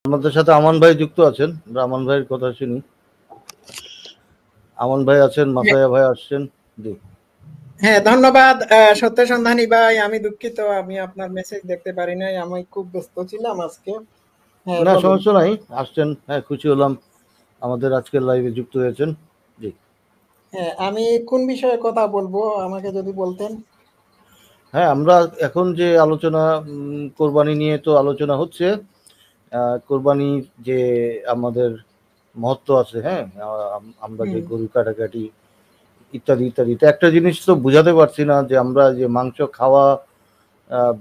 আমাদের সাথে আমান ভাই যুক্ত আছেন, আমরা আমান ভাইয়ের কথা শুনি। আমান ভাই আছেন, মাসায়া ভাই আসছেন। জি হ্যাঁ, ধন্যবাদ সত্য সন্ধানী ভাই। আমি দুঃখিত আমি আপনার মেসেজ দেখতে পারি নাই, আমি খুব ব্যস্ত ছিলাম আজকে। হ্যাঁ, না, বলুন। সমস্যা নাই, আসছেন। হ্যাঁ, খুশি হলাম আমাদের আজকের লাইভে যুক্ত হয়েছেন। জি হ্যাঁ, আমি কোন বিষয়ে কথা বলবো আমাকে যদি বলতেন। হ্যাঁ, আমরা এখন যে আলোচনা কোরবানি নিয়ে তো আলোচনা হচ্ছে। কোরবানির যে আমাদের মহত্ব আছে, হ্যাঁ, আমরা যে হুম, গরু কাটাকাটি ইত্যাদি ইত্যাদি। তো একটা জিনিস তো বুঝাতে পারছি না যে আমরা যে মাংস খাওয়া আহ,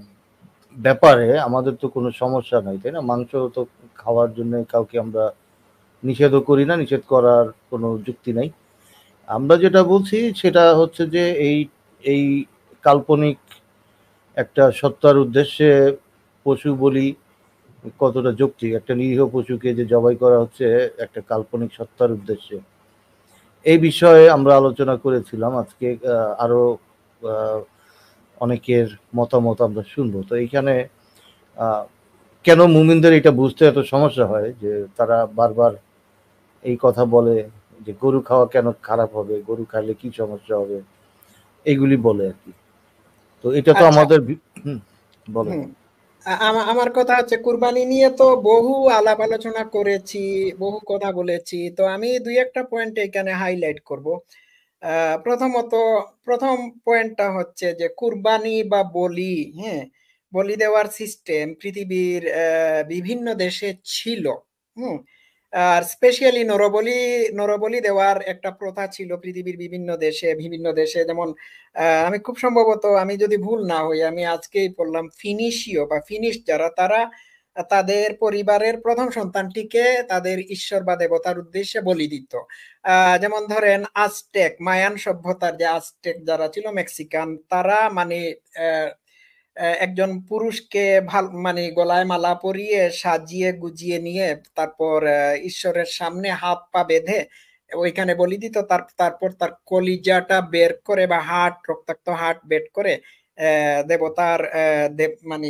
ব্যাপারে আমাদের তো কোনো সমস্যা নাই, তাই না? মাংস তো খাওয়ার জন্য কাউকে আমরা নিষেধও করি না, নিষেধ করার কোনো যুক্তি নাই। আমরা যেটা বলছি সেটা হচ্ছে যে এই কাল্পনিক একটা সত্তার উদ্দেশ্যে পশু বলি কতটা যৌক্তিক। একটা নিরীহ পশুকে যে জবাই করা হচ্ছে একটা কাল্পনিক সত্তার উদ্দেশ্যে, এই বিষয়ে আমরা আলোচনা করেছিলাম। আজকে আরো আহ, অনেকের মতামত আমরা শুনবো। তো এইখানে আহ, কেন মুমিনদের এটা বুঝতে এত সমস্যা হয় যে তারা বারবার এই কথা বলে যে গরু খাওয়া কেন খারাপ হবে, গরু খাইলে কি সমস্যা হবে, এইগুলি বলে আর কি। তো এটা তো আচ্ছা। আমাদের বলেন। হুম, আমার কথা হচ্ছে কুরবানি নিয়ে তো বহু আলাপ আলোচনা করেছি, বহু কথা বলেছি। তো আমি দুই একটা পয়েন্ট এখানে হাইলাইট করব। প্রথমত, প্রথম পয়েন্টটা হচ্ছে যে কুরবানি বা বলি, হ্যাঁ, বলি দেওয়ার সিস্টেম পৃথিবীর বিভিন্ন দেশে ছিল। হুম। আর স্পেশালি নরবলি, নরবলি দেওয়ার একটা প্রথা ছিল পৃথিবীর বিভিন্ন দেশে যেমন আমি খুব সম্ভবত, আমি যদি ভুল না হই, আমি আজকেই পড়লাম ফিনিশীয় বা ফিনিশ যারা, তারা তাদের পরিবারের প্রথম সন্তানটিকে তাদের ঈশ্বর বা দেবতার উদ্দেশ্যে বলি দিত। যেমন ধরেন আজটেক, মায়ান সভ্যতার যে আজটেক যারা ছিল মেক্সিকান, তারা মানে আহ, একজন পুরুষকে ভাল মানে গলায় মালা পরিয়ে সাজিয়ে গুজিয়ে নিয়ে তারপর ঈশ্বরের সামনে হাত পা বেঁধে ওইখানে বলি দিত। তারপর তার কলিজাটা বের করে বা হাট, রক্তাক্ত হাট বের করে দেবতার মানে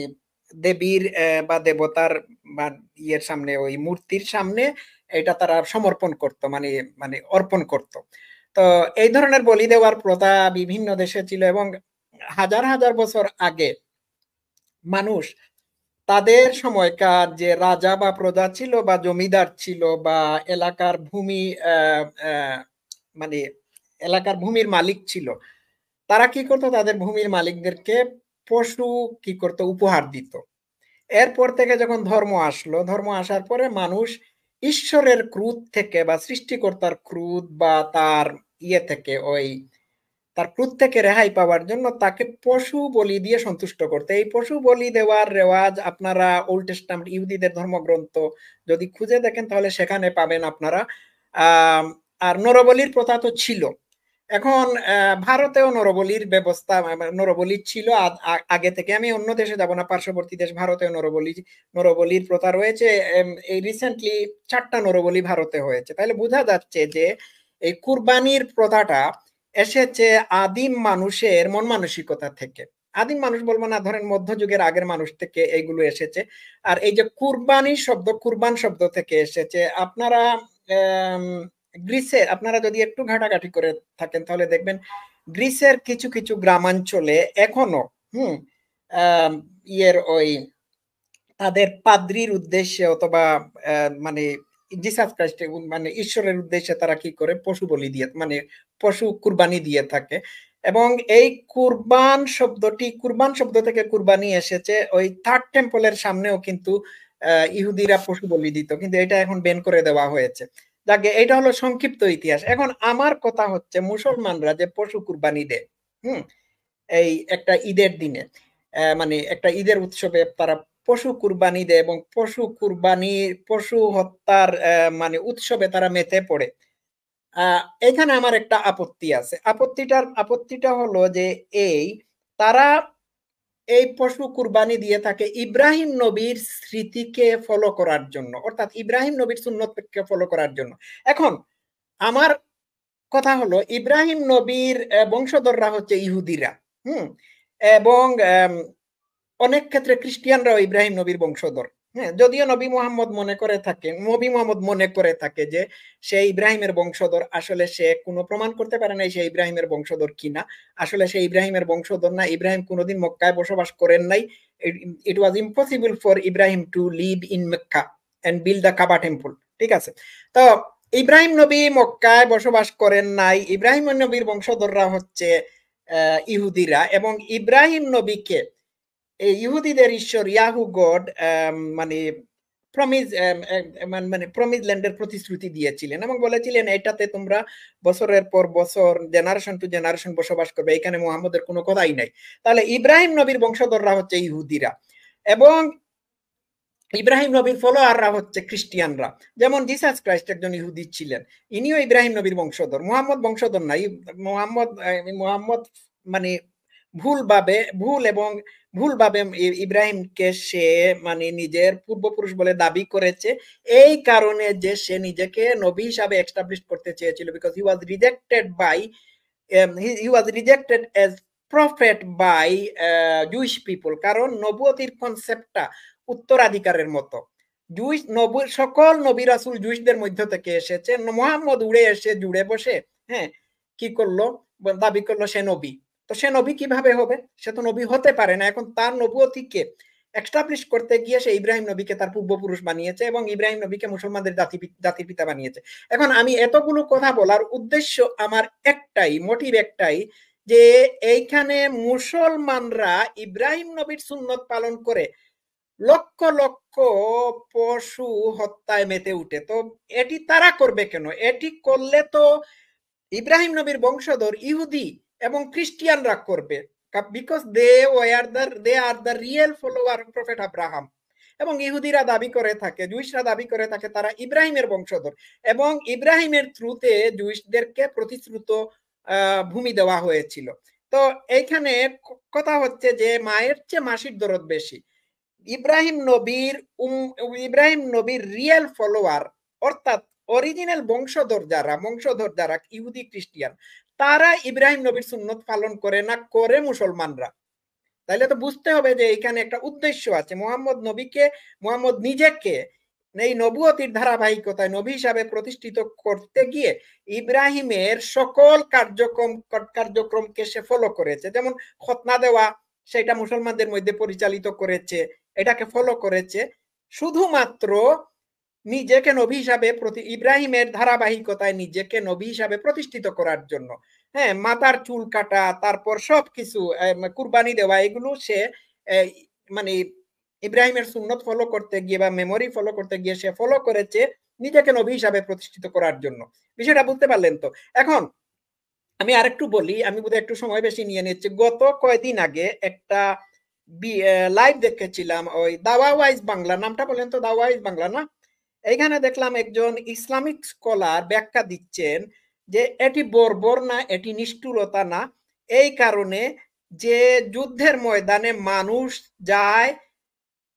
দেবীর বা দেবতার বা ইয়ের সামনে, ওই মূর্তির সামনে এটা তারা সমর্পণ করত, মানে মানে অর্পণ করত। তো এই ধরনের বলি দেওয়ার প্রথা বিভিন্ন দেশে ছিল, এবং হাজার হাজার বছর আগে মানুষ তাদের সময়কার যে রাজা বা প্রজা ছিল বা জমিদার ছিল বা এলাকার ভূমি আহ, আহ, মানে এলাকার ভূমির মালিক ছিল, তারা কি করতো, তাদের ভূমির মালিকদেরকে পশু কি করতো, উপহার দিত। এরপর থেকে যখন ধর্ম আসলো, ধর্ম আসার পরে মানুষ ঈশ্বরের ক্রোধ থেকে বা সৃষ্টিকর্তার ক্রোধ বা তার ইয়ে থেকে, ওই তার ক্রোধ থেকে রেহাই পাওয়ার জন্য তাকে পশু বলি দিয়ে সন্তুষ্ট করতে, এই পশু বলি দেওয়ার রেওয়াজ আপনারা ওল্ড টেস্টামেন্ট ইহুদিদের ধর্মগ্রন্থ যদি খুঁজে দেখেন তাহলে সেখানে পাবেন আপনারা। আহ আর নরবলির প্রথা তো ছিল। এখন ভারতেও নরবলির ব্যবস্থা, নরবলি ছিল আগে থেকে। আমি অন্য দেশে যাব না, পার্শ্ববর্তী দেশ ভারতেও নরবলির প্রথা রয়েছে। এই রিসেন্টলি 4টা নরবলি ভারতে হয়েছে। তাহলে বোঝা যাচ্ছে যে এই কুরবানির প্রথাটা এসেছে আদিম মানুষের মন মানসিকতা থেকে। আদিম মানুষ বলবো না, ধরেন মধ্যযুগের আগের মানুষ থেকে এইগুলো এসেছে। আর এই যে কুরবানি শব্দ, কুরবান শব্দ থেকে এসেছে। আপনারা গ্রিসে আপনারা যদি একটু ঘাটাঘাটি করে থাকেন তাহলে দেখবেন গ্রিসের কিছু কিছু গ্রামাঞ্চলে এখনো হুম আহ ইয়ের ওই তাদের পাদ্রির উদ্দেশ্যে অথবা মানে জিসাস খ্রিস্ট মানে ঈশ্বরের উদ্দেশ্যে তারা কি করে পশু বলি দিয়ে, মানে পশু কুরবানি দিয়ে থাকে। এবং এই কুরবান শব্দ থেকে কুরবানি এসেছে। ওই থার্ড টেম্পলের সামনেও কিন্তু ইহুদিরা পশু বলি দিত, কিন্তু এটা এখন বেন করে দেওয়া হয়েছে। যাকে, এটা হলো সংক্ষিপ্ত ইতিহাস। এখন আমার কথা হচ্ছে মুসলমানরা যে পশু কুরবানি দেয়, হুম, এই একটা ঈদের দিনে, মানে একটা ঈদের উৎসবে তারা পশু কুরবানি দেয় এবং পশু হত্যার মানে উৎসবে তারা মেতে পড়ে। এখানে আমার একটা আপত্তি আছে। আপত্তিটা হলো যে এই তারা এই পশু কুরবানি দিয়ে থাকে ইব্রাহিম নবীর স্মৃতিকে ফলো করার জন্য, অর্থাৎ ইব্রাহিম নবীর সুন্নতকে ফলো করার জন্য। এখন আমার কথা হলো ইব্রাহিম নবীর বংশধররা হচ্ছে ইহুদিরা, হুম, এবং অনেক ক্ষেত্রে খ্রিস্টিয়ানরাও ইব্রাহিম নবীর বংশধর। হ্যাঁ, যদিও নবী মুহাম্মদ মনে করে থাকে যে সে ইব্রাহিমের বংশধর, আসলে সে কোনো প্রমাণ করতে পারে নাই সে ইব্রাহিমের বংশধর কিনা। আসলে সে ইব্রাহিমের বংশধর না, ইব্রাহিম কোনোদিন মক্কায় বসবাস করেন নাই। It was impossible for Ibrahim to live in Mecca and build the Kaaba temple. ঠিক আছে, তো ইব্রাহিম নবী মক্কায় বসবাস করেন নাই। ইব্রাহিম নবীর বংশধররা হচ্ছে ইহুদিরা, এবং ইব্রাহিম নবীকে এই ইহুদিদের ঈশ্বর ইয়াহু গড মানে প্রমিস মানে প্রমিস ল্যান্ডের প্রতিশ্রুতি দিয়েছিলেন এবং বলেছিলেন এটাতে তোমরা বছরের পর বছর জেনারেশন টু জেনারেশন বসবাস করবে, এখানে মুহাম্মদের কোনো কথাই নাই। তাহলে ইব্রাহিম নবীর বংশধররা হচ্ছে ইহুদিরা এবং ইব্রাহিম নবীর ফলোয়াররা হচ্ছে খ্রিস্টিয়ানরা। যেমন জিসাস ক্রাইস্ট একজন ইহুদি ছিলেন, ইনিও ইব্রাহিম নবীর বংশধর। মুহাম্মদ বংশধর নাই। মুহাম্মদ মানে ভুলভাবে ইব্রাহিমকে সে মানে নিজের পূর্বপুরুষ বলে দাবি করেছে, এই কারণে যে সে নিজেকে নবী হিসাবে এস্টাবলিশ করতে চেয়েছিল, because he was rejected as prophet by Jewish people. কারণ নবুয়তির কনসেপ্টটা উত্তরাধিকারের মতো। সকল নবী রাসূল জুইশদের মধ্য থেকে এসেছে। মুহাম্মদ উড়ে এসে জুড়ে বসে হ্যাঁ কি করলো, দাবি করলো সে নবী। তো সে নবী কিভাবে হবে? সে তো নবী হতে পারে না। এখন তার নবুয়তিকে এস্টাবলিশ করতে গিয়ে সে ইব্রাহিম নবীকে তার পূর্বপুরুষ বানিয়েছে এবং ইব্রাহিম নবীকে মুসলমানদের জাতির পিতা বানিয়েছে। এখন আমি এতগুলো কথা বলার উদ্দেশ্য আমার একটাই, মোটিভ একটাই, যে এইখানে মুসলমানরা ইব্রাহিম নবীর সুন্নত পালন করে লক্ষ লক্ষ পশু হত্যায় মেতে উঠে। তো এটি তারা করবে কেন? এটি করলে তো ইব্রাহিম নবীর বংশধর ইহুদি এবং খ্রিস্টিয়ানরা করবে, because they are the real follower prophet Abraham. এবং ইহুদিরা দাবি করে থাকে, জুইশরা দাবি করে থাকে তারা ইব্রাহিমের বংশধর, এবং ইব্রাহিমের থ্রুতে জুইশদেরকে প্রতিশ্রুত ভূমি দেওয়া হয়েছিল। তো এইখানে কথা হচ্ছে যে মায়ের চেয়ে মাসির দরদ বেশি। ইব্রাহিম নবীর রিয়েল ফলোয়ার, অর্থাৎ অরিজিনাল বংশধর যারা ইহুদি খ্রিস্টিয়ান, তারা ইব্রাহিম নবীর সুন্নত পালন করে না, করে মুসলমানরা। তাইলে তো বুঝতে হবে যে এখানে একটা উদ্দেশ্য আছে। মুহাম্মদ নিজেকে এই নবুয়তির ধারাবাহিকতায় নবী হিসাবে প্রতিষ্ঠিত করতে গিয়ে ইব্রাহিমের সকল কার্যক্রমকে সে ফলো করেছে। যেমন খতনা দেওয়া, সেটা মুসলমানদের মধ্যে পরিচালিত করেছে, এটাকে ফলো করেছে শুধুমাত্র নিজেকে নবী হিসাবে ইব্রাহিমের ধারাবাহিকতায় নিজেকে নবী হিসাবে প্রতিষ্ঠিত করার জন্য। হ্যাঁ, মাথার চুল কাটা, তারপর সবকিছু কুরবানি দেওয়া, এগুলো সে মানে ইব্রাহিমের সুন্নত ফলো করতে গিয়ে বা মেমোরি ফলো করতে গিয়ে সে ফলো করেছে নিজেকে নবী হিসাবে প্রতিষ্ঠিত করার জন্য। বিষয়টা বুঝতে পারলেন তো? এখন আমি আরেকটু বলি, আমি বোধহয় একটু সময় বেশি নিয়ে নিচ্ছি। গত কয়েকদিন আগে একটা লাইভ দেখেছিলাম, ওই দাওয়া ওয়াইজ বাংলা, নামটা বলেন তো, দাওয়া ওয়াইজ বাংলা না? এইখানে দেখলাম একজন ইসলামিক স্কলার ব্যাখ্যা দিচ্ছেন যে এটি বর্বর না, এটি নিষ্ঠুরতা না, এই কারণে যে যুদ্ধের ময়দানে মানুষ যায়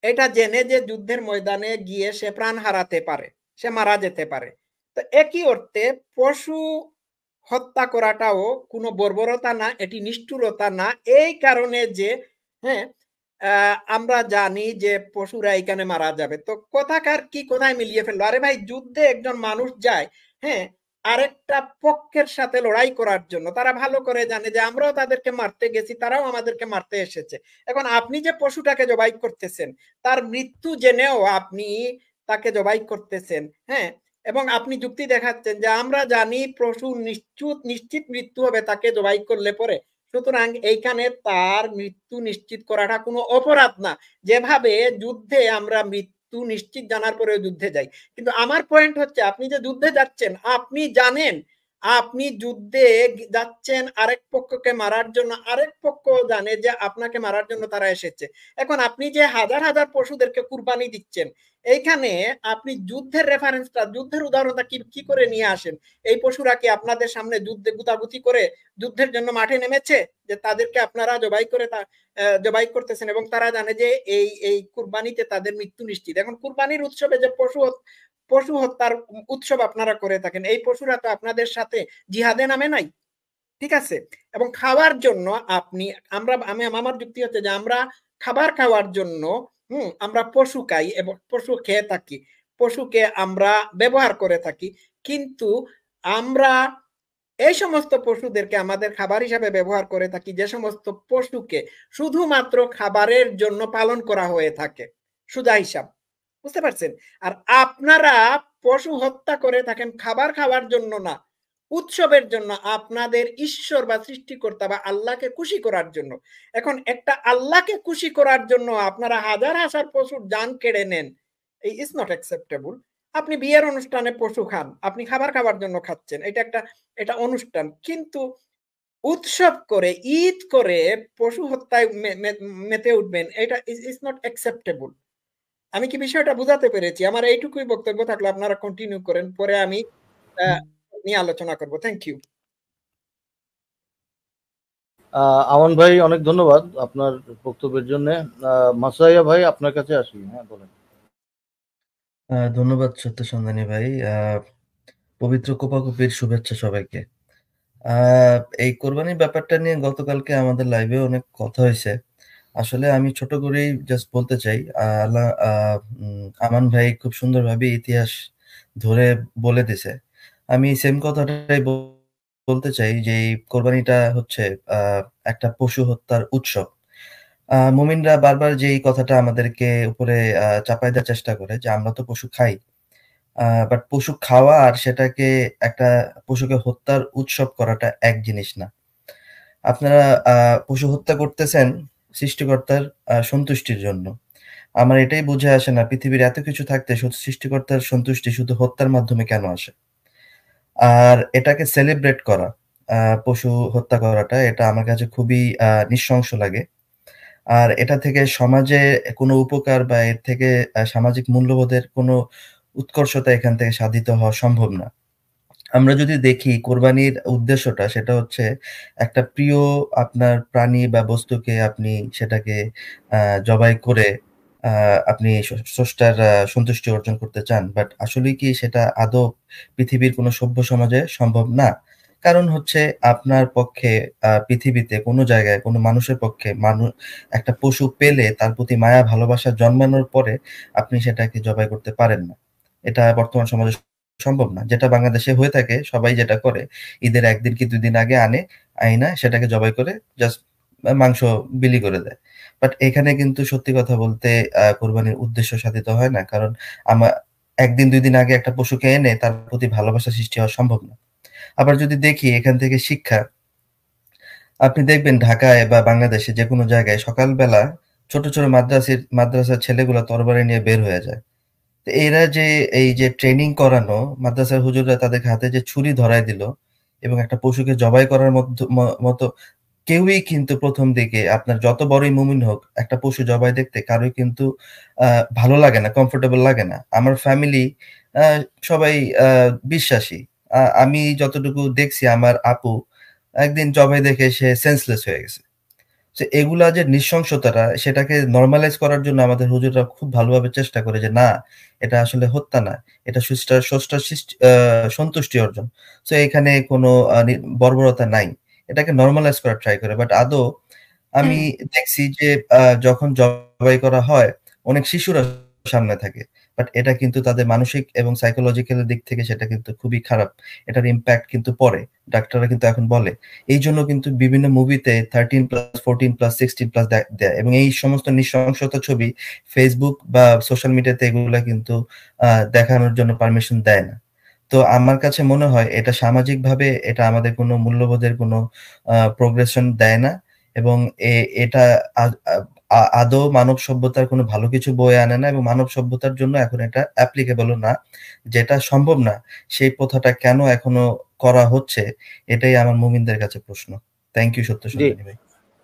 এটা জেনে যে যুদ্ধের ময়দানে গিয়ে সে প্রাণ হারাতে পারে, সে মারা যেতে পারে। তো একই অর্থে পশু হত্যা করাটাও কোনো বর্বরতা না, এটি নিষ্ঠুরতা না, এই কারণে যে হ্যাঁ আমরা জানি যে পশুরা এখানে মারা যাবে। তো কথাকার কি কোথায় মিলিয়ে ফেললো? আরে ভাই, যুদ্ধে একজন মানুষ যায় হ্যাঁ আরেকটা পক্ষের সাথে লড়াই করার জন্য। তারা ভালো করে জানে যে আমরাও তাদেরকে মারতে গেছি, তারাও আমাদেরকে মারতে এসেছে। এখন আপনি যে পশুটাকে জবাই করতেছেন, তার মৃত্যু জেনেও আপনি তাকে জবাই করতেছেন, হ্যাঁ, এবং আপনি যুক্তি দেখাচ্ছেন যে আমরা জানি পশু নিশ্চিত মৃত্যু হবে তাকে জবাই করলে পরে, সুতরাং এইখানে তার মৃত্যু নিশ্চিত করাটা কোনো অপরাধ না, যেভাবে যুদ্ধে আমরা মৃত্যু নিশ্চিত জানার পরেও যুদ্ধে যাই। কিন্তু আমার পয়েন্ট হচ্ছে, আপনি যে যুদ্ধে যাচ্ছেন, আপনি জানেন আপনি যুদ্ধে যাচ্ছেন আরেক পক্ষকে মারার জন্য, আরেক পক্ষ জানে যে আপনাকে মারার জন্য তারা এসেছে। এখন আপনি যে হাজার হাজার পশুদেরকে কুরবানি দিচ্ছেন, এইখানে আপনি যুদ্ধের রেফারেন্সটা, যুদ্ধের উদাহরণটা কি করে নিয়ে আসেন? এই পশুরা কি আপনাদের সামনে যুদ্ধে গুতাগুতি করে যুদ্ধের জন্য মাঠে নেমেছে যে তাদেরকে আপনারা জবাই করতেছেন এবং তারা জানে যে এই কুরবানিতে তাদের মৃত্যু নিশ্চিত? এখন কুরবানির উৎসবে যে পশু হত্যার উৎসব আপনারা করে থাকেন, এই পশুরা তো আপনাদের সাথে জিহাদে নামে নাই, ঠিক আছে? এবং খাওয়ার জন্য আমি আমার যুক্তি হচ্ছে যে আমরা খাবার খাওয়ার জন্য আমরা পশু খাই এবং পশু খেয়ে থাকি, পশুকে আমরা ব্যবহার করে থাকি, কিন্তু আমরা এই সমস্ত পশুদেরকে আমাদের খাবার হিসাবে ব্যবহার করে থাকি যে সমস্ত পশুকে শুধুমাত্র খাবারের জন্য পালন করা হয়ে থাকে, সুজা হিসাব, বুঝতে পারছেন? আর আপনারা পশু হত্যা করে থাকেন খাবার খাওয়ার জন্য না, উৎসবের জন্য, আপনাদের ঈশ্বর বা সৃষ্টিকর্তা বা আল্লাহকে খুশি করার জন্য। এখন একটা আল্লাহকে খুশি করার জন্য আপনারা হাজার হাজার পশুর জান কেড়ে নেন, এই ইজ নট অ্যাকসেপ্টেবল। আপনি বিয়ের অনুষ্ঠানে পশু খান, আপনি খাবার খাওয়ার জন্য খাচ্ছেন, এটা অনুষ্ঠান, কিন্তু উৎসব করে ঈদ করে পশু হত্যায় মেতে উঠবেন, এটা ইজ নট অ্যাকসেপ্টেবল। আমি কি বিষয়টা বুঝাতে পেরেছি? আমার এইটুকুই বক্তব্য, থাকলে আপনারা কন্টিনিউ করেন, পরে আমি নিয়ে আলোচনা করব। Thank you. আমান ভাই অনেক ধন্যবাদ আপনার বক্তব্যের জন্য। মাসাইয়া ভাই আপনার কাছে আসি। হ্যাঁ, বলেন। ধন্যবাদ সত্য সন্ধানী ভাই। পবিত্র কোপাকুপির শুভেচ্ছা সবাইকে। এই কোরবানির ব্যাপারটা নিয়ে গতকালকে আমাদের লাইভে অনেক কথা হয়েছে। আসলে আমি ছোট করেই জাস্ট বলতে চাই, আমান ভাই খুব সুন্দরভাবে ইতিহাস ধরে বলে দিছে। আমি সেম কথাটাই বলতে চাই যে এই কোরবানিটা হচ্ছে একটা পশু হত্যার উৎসব। মুমিনরা বারবার যে এই কথাটা আমাদেরকে উপরে চাপাই দেওয়ার চেষ্টা করে যে আমরা তো পশু খাই, বাট পশু খাওয়া আর সেটাকে একটা পশুকে হত্যার উৎসব করাটা এক জিনিস না। আপনারা পশু হত্যা করতেছেন সৃষ্টিকর্তার সন্তুষ্টির জন্য। আমার এটাই বুঝে আসে না, পৃথিবীর এত কিছু থাকতে সৃষ্টিকর্তার সন্তুষ্টি শুধু হত্যার মাধ্যমে কেন আসে? আর এটাকে সেলিব্রেট করা, পশু হত্যা করাটা, এটা আমার কাছে খুবই নৃশংস লাগে। আর এটা থেকে সমাজে কোনো উপকার বা এর থেকে সামাজিক মূল্যবোধের কোনো উৎকর্ষতা এখান থেকে সাধিত হওয়া সম্ভব না। আমরা যদি দেখি কোরবানির উদ্দেশ্যটা, সেটা হচ্ছে একটা প্রিয় আপনার প্রাণী বা বস্তুকে আপনি সেটাকে জবাই করে আপনি স্রষ্টার সন্তুষ্টি অর্জন করতে চান। বাট আসলেই কি সেটা আদৌ পৃথিবীর কোনো সভ্য সমাজে সম্ভব না? কারণ হচ্ছে আপনার পক্ষে পৃথিবীতে কোনো জায়গায় কোনো মানুষের পক্ষে একটা পশু পেলে তার প্রতি মায়া ভালোবাসা জন্মানোর পরে আপনি সেটাকে জবাই করতে পারেন না। এটা বর্তমান সমাজে সম্ভব না। যেটা বাংলাদেশে হয়ে থাকে, সবাই যেটা করে, ঈদের ১ দিন কি ২ দিন আগে আইনা সেটাকে জবাই করে জাস্ট মাংস বিলি করে দেয়। বাট এখানে কিন্তু সত্যি কথা বলতে কোরবানির উদ্দেশ্য সাধিত হয় না। কারণ আমা ১ দিন ২ দিন আগে একটা পশুকে এনে তার প্রতি ভালোবাসা সৃষ্টি হওয়া সম্ভব না। আবার যদি দেখি এখান থেকে শিক্ষা, আপনি দেখবেন ঢাকায় বা বাংলাদেশে যেকোনো জায়গায় সকালবেলা ছোট, ছোট মাদ্রাসার ছেলেগুলা তরবারি নিয়ে বের হয়ে যায়। তো এরা যে এই যে ট্রেনিং করানো, মাদ্রাসার হুজুররা তাদেরকে হাতে যে ছুরি ধরায় দিল এবং একটা পশুকে জবাই করার মতো কেউই কিন্তু ১ম দিকে আপনার যত বড়ই মুমিন হোক, একটা পশু জবাই দেখতে কারোই কিন্তু ভালো লাগে না, কমফোর্টেবল লাগে না। আমার ফ্যামিলি আ সবাই বিশ্বাসী। আমি যতটুকু দেখছি আমার আপু একদিন জবাই দেখে সে সেন্সলেস হয়ে গেছে। এগুলা যে নৃশংসতাটা, সেটাকে নরমালাইজ করার জন্য আমাদের হুজুররা খুব ভালোভাবে চেষ্টা করে যে না, এটা আসলে হত্যা না, এটা স্রষ্টার সন্তুষ্টি অর্জন। এখানে কোনো বর্বরতা নাই, এটাকে নরমালাইজ করার ট্রাই করে। বাট আদৌ আমি দেখছি যে যখন জবাই করা হয় অনেক শিশুরা সামনে থাকে, বাট এটা কিন্তু তাদের মানসিক এবং সাইকোলজিক্যাল দিক থেকে সেটা কিন্তু খুবই খারাপ। এটার ইম্প্যাক্ট কিন্তু পড়ে, ডাক্তাররা কিন্তু এখন বলে। এই জন্য কিন্তু বিভিন্ন মুভিতে 13+, 14+, 16+ দেয় এবং এই সমস্ত নৃশংসতা ছবি ফেসবুক বা সোশ্যাল মিডিয়াতে এগুলা কিন্তু দেখানোর জন্য পারমিশন দেয় না। তো আমার কাছে মনে হয় এটা সামাজিকভাবে এটা আমাদের কোনো মূল্যবোধের কোনো প্রোগ্রেশন দেয় না এবং এটা আদৌ মানব সভ্যতার কোনো ভালো কিছু বয়ে আনে না এবং মানব সভ্যতার জন্য এখন এটা অ্যাপ্লিকেবলও না। যেটা সম্ভব না সেই প্রথাটা কেন এখনো করা হচ্ছে, এটাই আমার মুমিনদের কাছে প্রশ্ন। থ্যাংক ইউ সত্য সন্ধানী ভাই।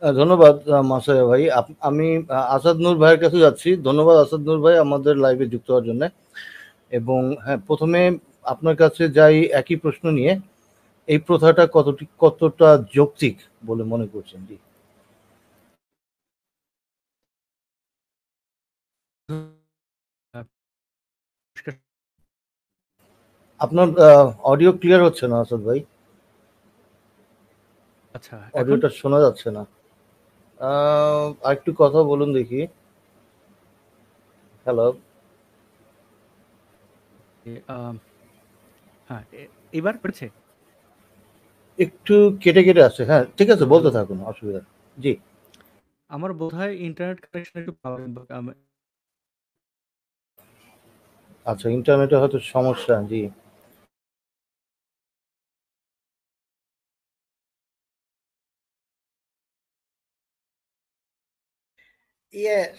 ধন্যবাদ মাসায়া ভাই। আমি আসাদ নূর ভাইয়ের কাছে যাচ্ছি। ধন্যবাদ আসাদ নূর ভাই আমাদের লাইভে যুক্ত হওয়ার জন্য। এবং হ্যাঁ, প্রথমে আপনার কাছে যাই একই প্রশ্ন নিয়ে, এই প্রথাটা কতটা যৌক্তিক বলে মনে করছেন? জি, আপনার অডিও ক্লিয়ার হচ্ছে না আসাদ ভাই। আচ্ছা, অডিওটা শোনা যাচ্ছে না। আরেকটু কথা বলুন দেখি। হ্যালো, হ্যাঁ এবার করেছে একটু কেটে কেটে আসছে। হ্যাঁ ঠিক আছে, বলতে থাকুন, অসুবিধা নেই। জি, আমার বোধহয় ইন্টারনেট কানেকশন একটু প্রবলেম। আচ্ছা, ইন্টারনেটে হয়তো সমস্যা। জি,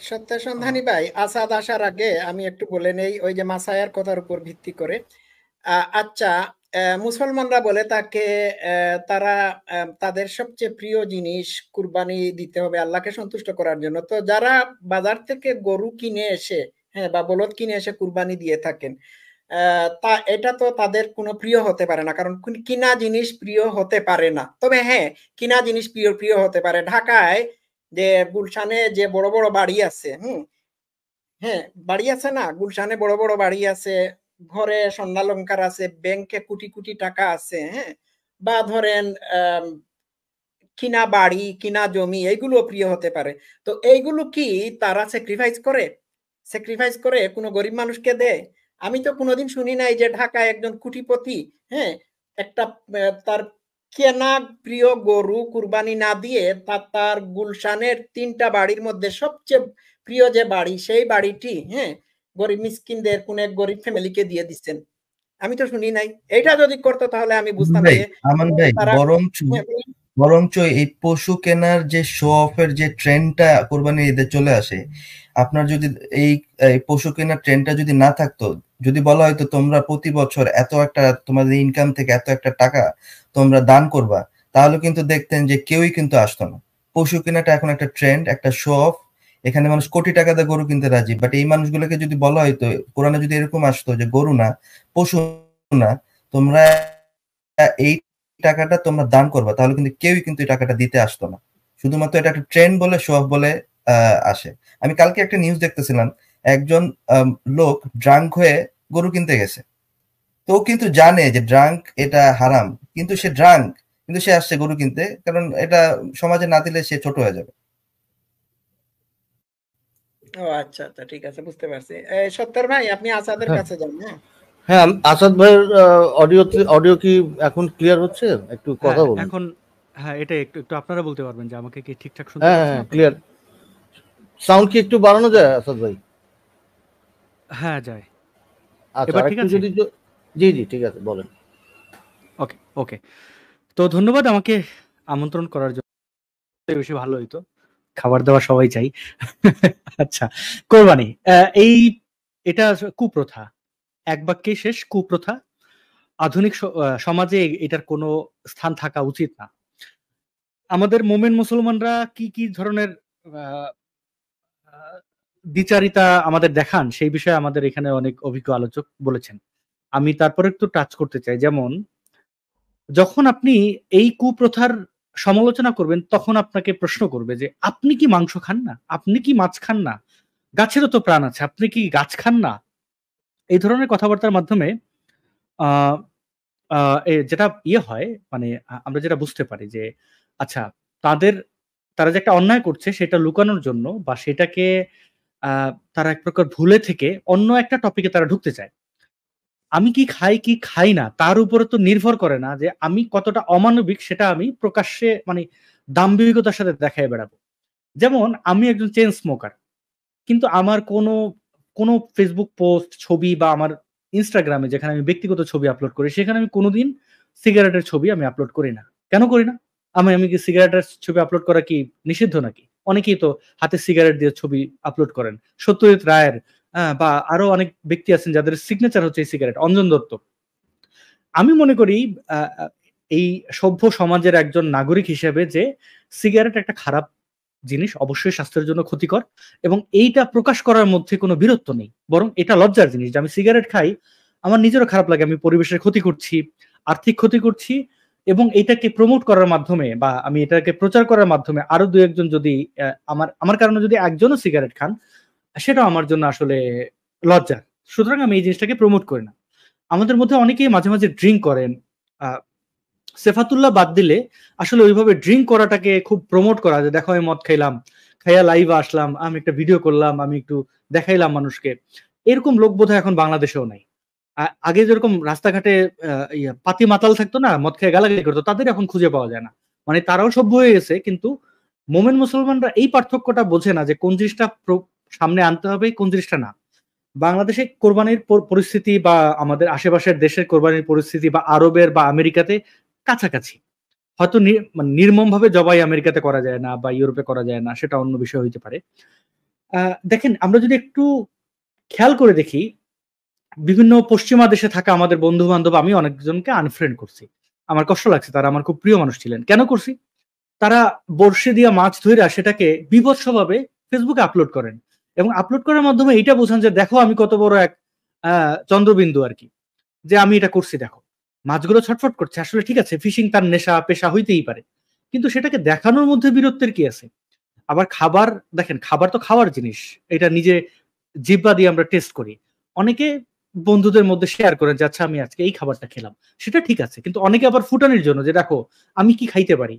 সত্য সন্ধানী ভাই, আসাদ আসার আগে আমি একটু বলে নেই, ওই যে মাসায়ার কথার উপর ভিত্তি করে। আচ্ছা, মুসলমানরা বলে তাকে তারা তাদের সবচেয়ে প্রিয় জিনিস কুরবানি দিতে হবে আল্লাহকে সন্তুষ্ট করার জন্য। তো যারা বাজার থেকে গরু কিনে এসে, হ্যাঁ, বা বলদ কিনে এসে কুরবানি দিয়ে থাকেন, তা এটা তো তাদের কোনো প্রিয় হতে পারে না, কারণ কিনা জিনিস প্রিয় হতে পারে না। তবে হ্যাঁ, কিনা জিনিস প্রিয় প্রিয় হতে পারে। ঢাকায় যে গুলশানে যে বড় বড় বাড়ি আছে, হ্যাঁ, বাড়ি আছে না, গুলশানে বড় বড় বাড়ি আছে, ঘরে স্বর্ণালঙ্কার আছে, ব্যাংকে কোটি কোটি টাকা আছে, হ্যাঁ, বা ধরেন কিনা বাড়ি, কিনা জমি, এইগুলো প্রিয় হতে পারে। তো এইগুলো কি তারা স্যাক্রিফাইস করে? স্যাক্রিফাইস করে কোনো গরিব মানুষকে দেয়? আমি তো কোনোদিন শুনি নাই যে ঢাকায় একজন কোটিপতি, হ্যাঁ, একটা তার কেনা প্রিয় গরু কুরবানি না দিয়ে তার গুলশানের 3টা বাড়ির মধ্যে সবচেয়ে প্রিয় যে বাড়ি, সেই বাড়িটি, হ্যাঁ, গরিব মিসকিনদের কোন এক গরিব ফ্যামিলিকে দিয়ে দিচ্ছেন। আমি তো শুনি নাই। এটা যদি করতো তাহলে আমি বুঝতাম যে আমান ভাই, তারা। বরঞ্চ এই পশু কেনার যে শো অফের যে ট্রেন্ডটা কোরবানির ঈদে চলে আসে, আপনার যদি এই পশু কেনার ট্রেন্ডটা যদি না থাকতো, যদি বলা হয়তো তোমরা প্রতি বছর এত একটা তোমাদের ইনকাম থেকে এত একটা টাকা তোমরা দান করবা, তাহলে কিন্তু দেখতেন যে কেউই কিন্তু আসতো না। পশু কেনাটা এখন একটা ট্রেন্ড, একটা শো অফ। এখানে মানুষ কোটি টাকা দিয়ে গরু কিনতে রাজি, বাট এই মানুষগুলোকে যদি বলা হয়তো, কোরআনে যদি এরকম আসতো যে গরু না, পশু না, তোমরা এই টাকাটা তোমরা দান করবা, তাহলে কিন্তু কেউই কিন্তু এই টাকাটা দিতে আসতো না। শুধুমাত্র এটা একটা ট্রেন্ড বলে, শো অফ বলে আসে। আমি কালকে একটা নিউজ দেখতেছিলাম, একজন লোক ড্রাঙ্ক হয়ে গরু কিনতে গেছে। তো ও কিন্তু জানে যে ড্রাঙ্ক এটা হারাম, কিন্তু সে ড্রাঙ্ক, কিন্তু সে আসছে গরু কিনতে, কারণ এটা সমাজে না দিলে সে ছোট হয়ে যাবে। ও আচ্ছা আচ্ছা, ঠিক আছে, বুঝতে পারছি। সত্তর ভাই, আপনি আসাদের হ্যাঁ কাছে যান। হ্যাঁ, হ্যাঁ, আসাদ ভাইয়ের অডিও কি এখন ক্লিয়ার হচ্ছে? একটু হ্যাঁ কথা বলুন। এখন হ্যাঁ, এটা একটু একটু আপনারা বলতে পারবেন যে আমাকে কি ঠিকঠাক শুনতে হ্যাঁ পাচ্ছেন হ্যাঁ, আপনারা? ক্লিয়ার। সাউন্ড কি একটু বাড়ানো যায় আসাদ ভাই? হ্যাঁ যায়। আচ্ছা, এবার ঠিক আরেকটু আছে? যদি জি জি, ঠিক আছে, বলেন। ওকে ওকে। তো ধন্যবাদ আমাকে আমন্ত্রণ করার জন্য, বেশি ভালো হইতো, খাবার দাবার সবাই চাই। আচ্ছা, কোরবানি এই এটা কুপ্রথা, এক বাক্যে শেষ, কুপ্রথা। আধুনিক সমাজে এটার কোনো স্থান থাকা উচিত না। আমাদের মোমেন মুসলমানরা কি কি ধরনের আহ, আহ, দ্বিচারিতা আমাদের দেখান, সেই বিষয়ে আমাদের এখানে অনেক অভিজ্ঞ আলোচক বলেছেন। আমি তারপরে একটু টাচ করতে চাই। যেমন যখন আপনি এই কুপ্রথার সমালোচনা করবেন, তখন আপনাকে প্রশ্ন করবে যে আপনি কি মাংস খান না, আপনি কি মাছ খান না, গাছেরও তো প্রাণ আছে, আপনি কি গাছ খান না? এই ধরনের কথাবার্তার মাধ্যমে আহ যেটা হয়, মানে আমরা যেটা বুঝতে পারি যে আচ্ছা, তাদের তারা যে একটা অন্যায় করছে সেটা লুকানোর জন্য, বা সেটাকে তারা এক প্রকার ভুলে থেকে অন্য একটা টপিকে তারা ঢুকতে চায়। আমি কি খাই কি খাই না তার উপরে তো নির্ভর করে না যে আমি কতটা অমানবিক, সেটা আমি প্রকাশ্যে মানে দাম্ভিকতার সাথে দেখায় বেড়াবো। যেমন আমি একজন চেন স্মোকার, কিন্তু আমার কোনো কোনো ফেসবুক পোস্ট, ছবি, বা আমার ইনস্টাগ্রামে যেখানে আমি ব্যক্তিগত ছবি আপলোড করি, সেখানে আমি কোনোদিন সিগারেটের ছবি আমি আপলোড করি না। কেন করি না? আমি কি সিগারেটের ছবি আপলোড করা কি নিষিদ্ধ নাকি? অনেকেই তো হাতে সিগারেট দিয়ে ছবি আপলোড করেন। সত্যজিৎ রায়ের বা আরো অনেক ব্যক্তি আছেন যাদের সিগনেচার হচ্ছে এই সিগারেট, অঞ্জন দত্ত। আমি মনে করি আহ, আহ, এই সভ্য সমাজের একজন নাগরিক হিসেবে যে সিগারেট একটা খারাপ জিনিস, অবশ্যই স্বাস্থ্যের জন্য ক্ষতিকর, এবং এইটা প্রকাশ করার মধ্যে কোনো বীরত্ব নেই, বরং এটা লজ্জার জিনিস যে আমি সিগারেট খাই, আমার নিজেরও খারাপ লাগে, আমি পরিবেশের ক্ষতি করছি, আর্থিক ক্ষতি করছি, এবং এটাকে প্রমোট করার মাধ্যমে বা আমি এটাকে প্রচার করার মাধ্যমে আরো দু একজন যদি আমার আমার কারণে যদি একজনও সিগারেট খান, সেটাও আমার জন্য আসলে লজ্জা। সুতরাং আমি এই জিনিসটাকে প্রমোট করি না। আমাদের মধ্যে অনেকেই মাঝে মাঝে ড্রিঙ্ক করেন, সেফাতুল্লাহ বাদ দিলে আসলে ওইভাবে ড্রিঙ্ক করাটাকে খুব প্রমোট করা, যে দেখো আমি মদ খাইলাম, খাইয়া লাইভে আসলাম, আমি একটা ভিডিও করলাম, আমি একটু দেখাইলাম মানুষকে, এরকম লোক বোধহয় এখন বাংলাদেশেও নাই। আগে যেরকম রাস্তাঘাটে পাতি মাতাল থাকতো না, মদ খেয়ে গালাগালি করতো, তাদের এখন খুঁজে পাওয়া যায় না। মানে তারাও সভ্য হয়ে গেছে, কিন্তু মোমেন মুসলমানরা এই পার্থক্যটা বোঝে না যে কোন জিনিসটা সামনে আনতে হবে, কোন জিনিসটা না। বাংলাদেশে কোরবানির পরিস্থিতি বা আমাদের আশেপাশের দেশের কোরবানির পরিস্থিতি বা আরবের বা আমেরিকাতে কাছাকাছি। হয়তো মানে নির্মমভাবে জবাই আমেরিকাতে করা যায় না বা ইউরোপে করা যায় না, সেটা অন্য বিষয় হইতে পারে। দেখেন, আমরা যদি একটু খেয়াল করে দেখি, বিভিন্ন পশ্চিমা দেশে থাকা আমাদের বন্ধু বান্ধব, আমি অনেকজনকে আনফ্রেন্ড করছি। আমার কষ্ট লাগছে, তারা আমার খুব প্রিয় মানুষ ছিলেন। কেন করছি? তারা বর্ষে দিয়া মাছ ধইরা সেটাকে বিভৎসভাবে ফেসবুকে আপলোড করেন, এবং আপলোড করার মাধ্যমে এটা বোঝান যে দেখো আমি কত বড় এক চন্দ্রবিন্দু আর কি, যে আমি এটা করছি, দেখো মাছগুলো ছটফট করছে। আসলে ঠিক আছে, ফিশিং তার নেশা পেশা হইতেই পারে, কিন্তু সেটাকে দেখানোর মধ্যে বীরত্বের কি আছে? আবার খাবার, দেখেন খাবার তো খাওয়ার জিনিস, এটা নিজে জিহ্বা দিয়ে আমরা টেস্ট করি। অনেকে বন্ধুদের মধ্যে শেয়ার করেন যে আচ্ছা আমি আজকে এই খাবারটা খেলাম, সেটা ঠিক আছে, কিন্তু অনেকে আবার ফুটানির জন্য, যে দেখো আমি কি খাইতে পারি,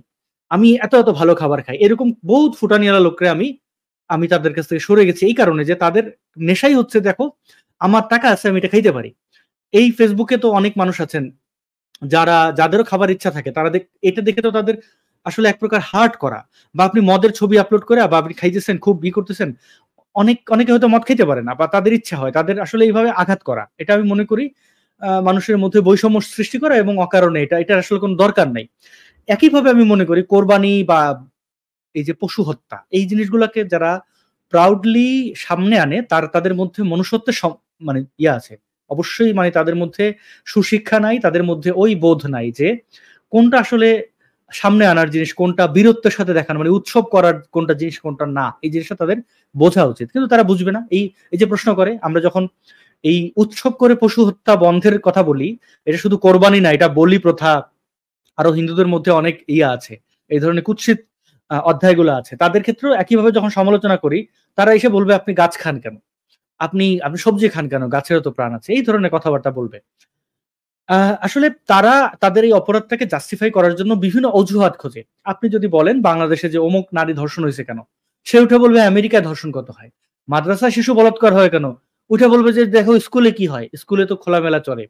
আমি এত এত ভালো খাবার খাই, এরকম বহুত ফুটানিয়ালা লোকরে আমি তাদের কাছ থেকে সরে গেছি এই কারণে যে তাদের নেশাই হচ্ছে দেখো আমার টাকা আছে, আমি এটা খাইতে পারি। এই ফেসবুকে তো অনেক মানুষ আছেন যাদেরও খাবার ইচ্ছা থাকে, তারা এটা দেখে তো তাদের আসলে এক প্রকার হার্ট করা। বা আপনি মদের ছবি আপলোড করে বা আপনি খাইতেছেন, খুব করতেছেন, অনেকে হয়তো মদ খেতে পারে না, বা তাদের ইচ্ছা হয়, তাদের আসলে এইভাবে আঘাত করা, এটা আমি মনে করি মানুষের মধ্যে বৈষম্য সৃষ্টি করা, এবং অকারণে এটা আসলে কোনো দরকার নাই। একইভাবে আমি মনে করি কোরবানি বা এই যে পশু হত্যা, এই জিনিসগুলোকে যারা প্রাউডলি সামনে আনে, তাদের মধ্যে মনুষ্যত্বের মানে আছে অবশ্যই, মানে তাদের মধ্যে সুশিক্ষা নাই, তাদের মধ্যে ওই বোধ নাই যে কোনটা আসলে সামনে আনার জিনিস, কোনটা বীরত্বের সাথে দেখানো, মানে উৎসব করার কোনটা জিনিস, কোনটা না, এই জিনিসটা তাদের বোঝা উচিত, কিন্তু তারা বুঝবে না। এই যে প্রশ্ন করে, আমরা যখন এই উৎসব করে পশু হত্যা বন্ধের কথা বলি, এটা শুধু কোরবানি না, এটা বলি প্রথা, আরো হিন্দুদের মধ্যে অনেক আছে, এই ধরনের কুৎসিত অধ্যায়গুলো আছে, তাদের ক্ষেত্রেও একইভাবে যখন সমালোচনা করি, তারা এসে বলবে আপনি গাছ খান কেন, আপনি সবজি খান কেন, গাছেরও তো প্রাণ আছে, এই ধরনের কথাবার্তা বলবে। আসলে তারা তাদের এই অপরাধটাকে জাস্টিফাই করার জন্য বিভিন্ন অজুহাত খোঁজে। আপনি যদি বলেন বাংলাদেশে যে অমুক নারী ধর্ষণ হয়েছে কেন, সে উঠে বলবে আমেরিকায় ধর্ষণ কত হয়, মাদ্রাসায় শিশু বলাৎকার হয় কেন, উঠে বলবে যে দেখো স্কুলে কি হয়, স্কুলে তো খোলামেলা চলে,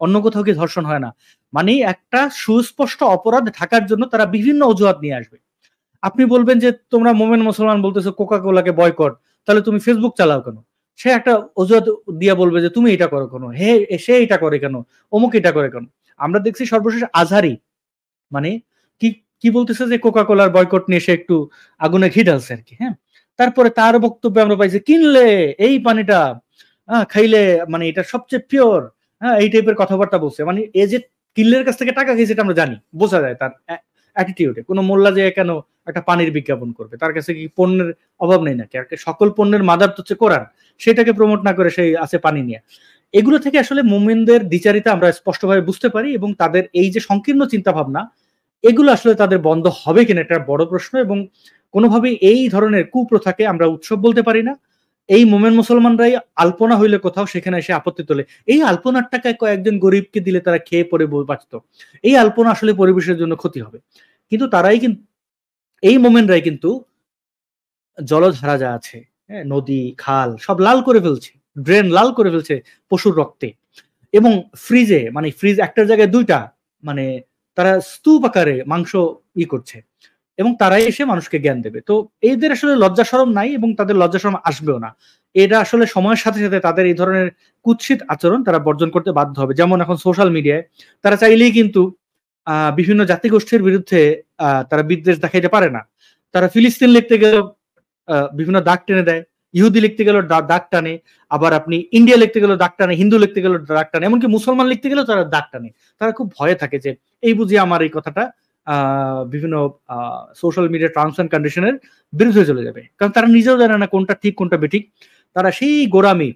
অন্য কোথাও কি ধর্ষণ হয় না। মানে একটা সুস্পষ্ট অপরাধ ঢাকার জন্য তারা বিভিন্ন অজুহাত নিয়ে আসবে। আপনি বলবেন যে তোমরা মোমেন মুসলমান বলতেছো কোকা কোলাকে বয়কট, তাহলে তুমি ফেসবুক চালাও কেন? সে একটা অজুহাত দিয়া বলবে যে তুমি এটা করো কেন, সে এটা করে কেন, অমুক এটা করে কেন। আমরা দেখছি সর্বশেষ আজহারি, মানে কি কি বলতেছে যে কোকা কোলার বয়কট নিয়ে সে একটু আগুনে ঘি ঢালছে আর কি, হ্যাঁ। তারপরে তার বক্তব্যে আমরা পাইছি কিনলে এই পানিটা খাইলে মানে এটা সবচেয়ে পিওর, হ্যাঁ, এই টাইপের কথাবার্তা বলছে। মানে এই যে কিনলের কাছ থেকে টাকা খেয়েছে, এটা আমরা জানি, বোঝা যায় তার অ্যাটিটিউডে। কোনো মোল্লা যে কেন একটা পানির বিজ্ঞাপন করবে, তার কাছে কি পণ্যের অভাব নেই নাকি? আর সকল পণ্যের মাদার তো হচ্ছে কোরআন, সেটাকে প্রমোট না করে সেই আছে পানি নিয়ে। এগুলো থেকে আসলে মুমিনদের দ্বিচারিতা আমরা স্পষ্টভাবে বুঝতে পারি, এবং তাদের এই যে সংকীর্ণ চিন্তা ভাবনা, এগুলো আসলে তাদের বন্ধ হবে কিনা এটা বড় প্রশ্ন। এবং কোনোভাবেই এই ধরনের কুপ্রথাকে আমরা উৎসব বলতে পারি না। এই মোমেন মুসলমানরাই আলপনা হইলে কোথাও সেখানে এসে আপত্তি তোলে, এই আলপনার টাকায় কয়েকজন গরিবকে দিলে তারা খেয়ে পরে বাঁচত, এই আলপনা আসলে পরিবেশের জন্য ক্ষতি হবে। কিন্তু তারাই কিন্তু, এই মোমেনরাই কিন্তু জলধারা যা আছে, হ্যাঁ, নদী খাল সব লাল করে ফেলছে, ড্রেন লাল করে ফেলছে পশুর রক্তে, এবং ফ্রিজে, মানে ফ্রিজ একটার জায়গায় দুইটা, মানে তারা স্তূপ আকারে মাংস করছে, এবং তারাই এসে মানুষকে জ্ঞান দেবে। তো এদের আসলে লজ্জা শরম নাই, এবং তাদের লজ্জা শরম আসবেও না। এটা আসলে সময়ের সাথে সাথে তাদের এই ধরনের কুৎসিত আচরণ তারা বর্জন করতে বাধ্য হবে। যেমন এখন সোশ্যাল মিডিয়ায় তারা চাইলেই কিন্তু বিভিন্ন জাতিগোষ্ঠীর বিরুদ্ধে তারা বিদ্বেষ দেখাইতে পারে না। তারা ফিলিস্তিন লিখতে গেলেও বিভিন্ন দাগ টেনে দেয়, ইহুদি লিখতে গেলেও দাগ টানে, আবার আপনি ইন্ডিয়া লিখতে গেলেও দাগ টানে, হিন্দু লিখতে গেলেও দাগ টানে, এমনকি মুসলমান লিখতে গেলেও তারা দাগ টানে। তারা খুব ভয়ে থাকে যে এই বুঝি আমার এই কথাটা বিভিন্ন সোশ্যাল মিডিয়া টার্মস এন্ড কন্ডিশনের বিরুদ্ধে চলে যাবে, কারণ তারা নিজেও জানে না কোনটা ঠিক কোনটা বেঠিক। তারা সেই গোরামি,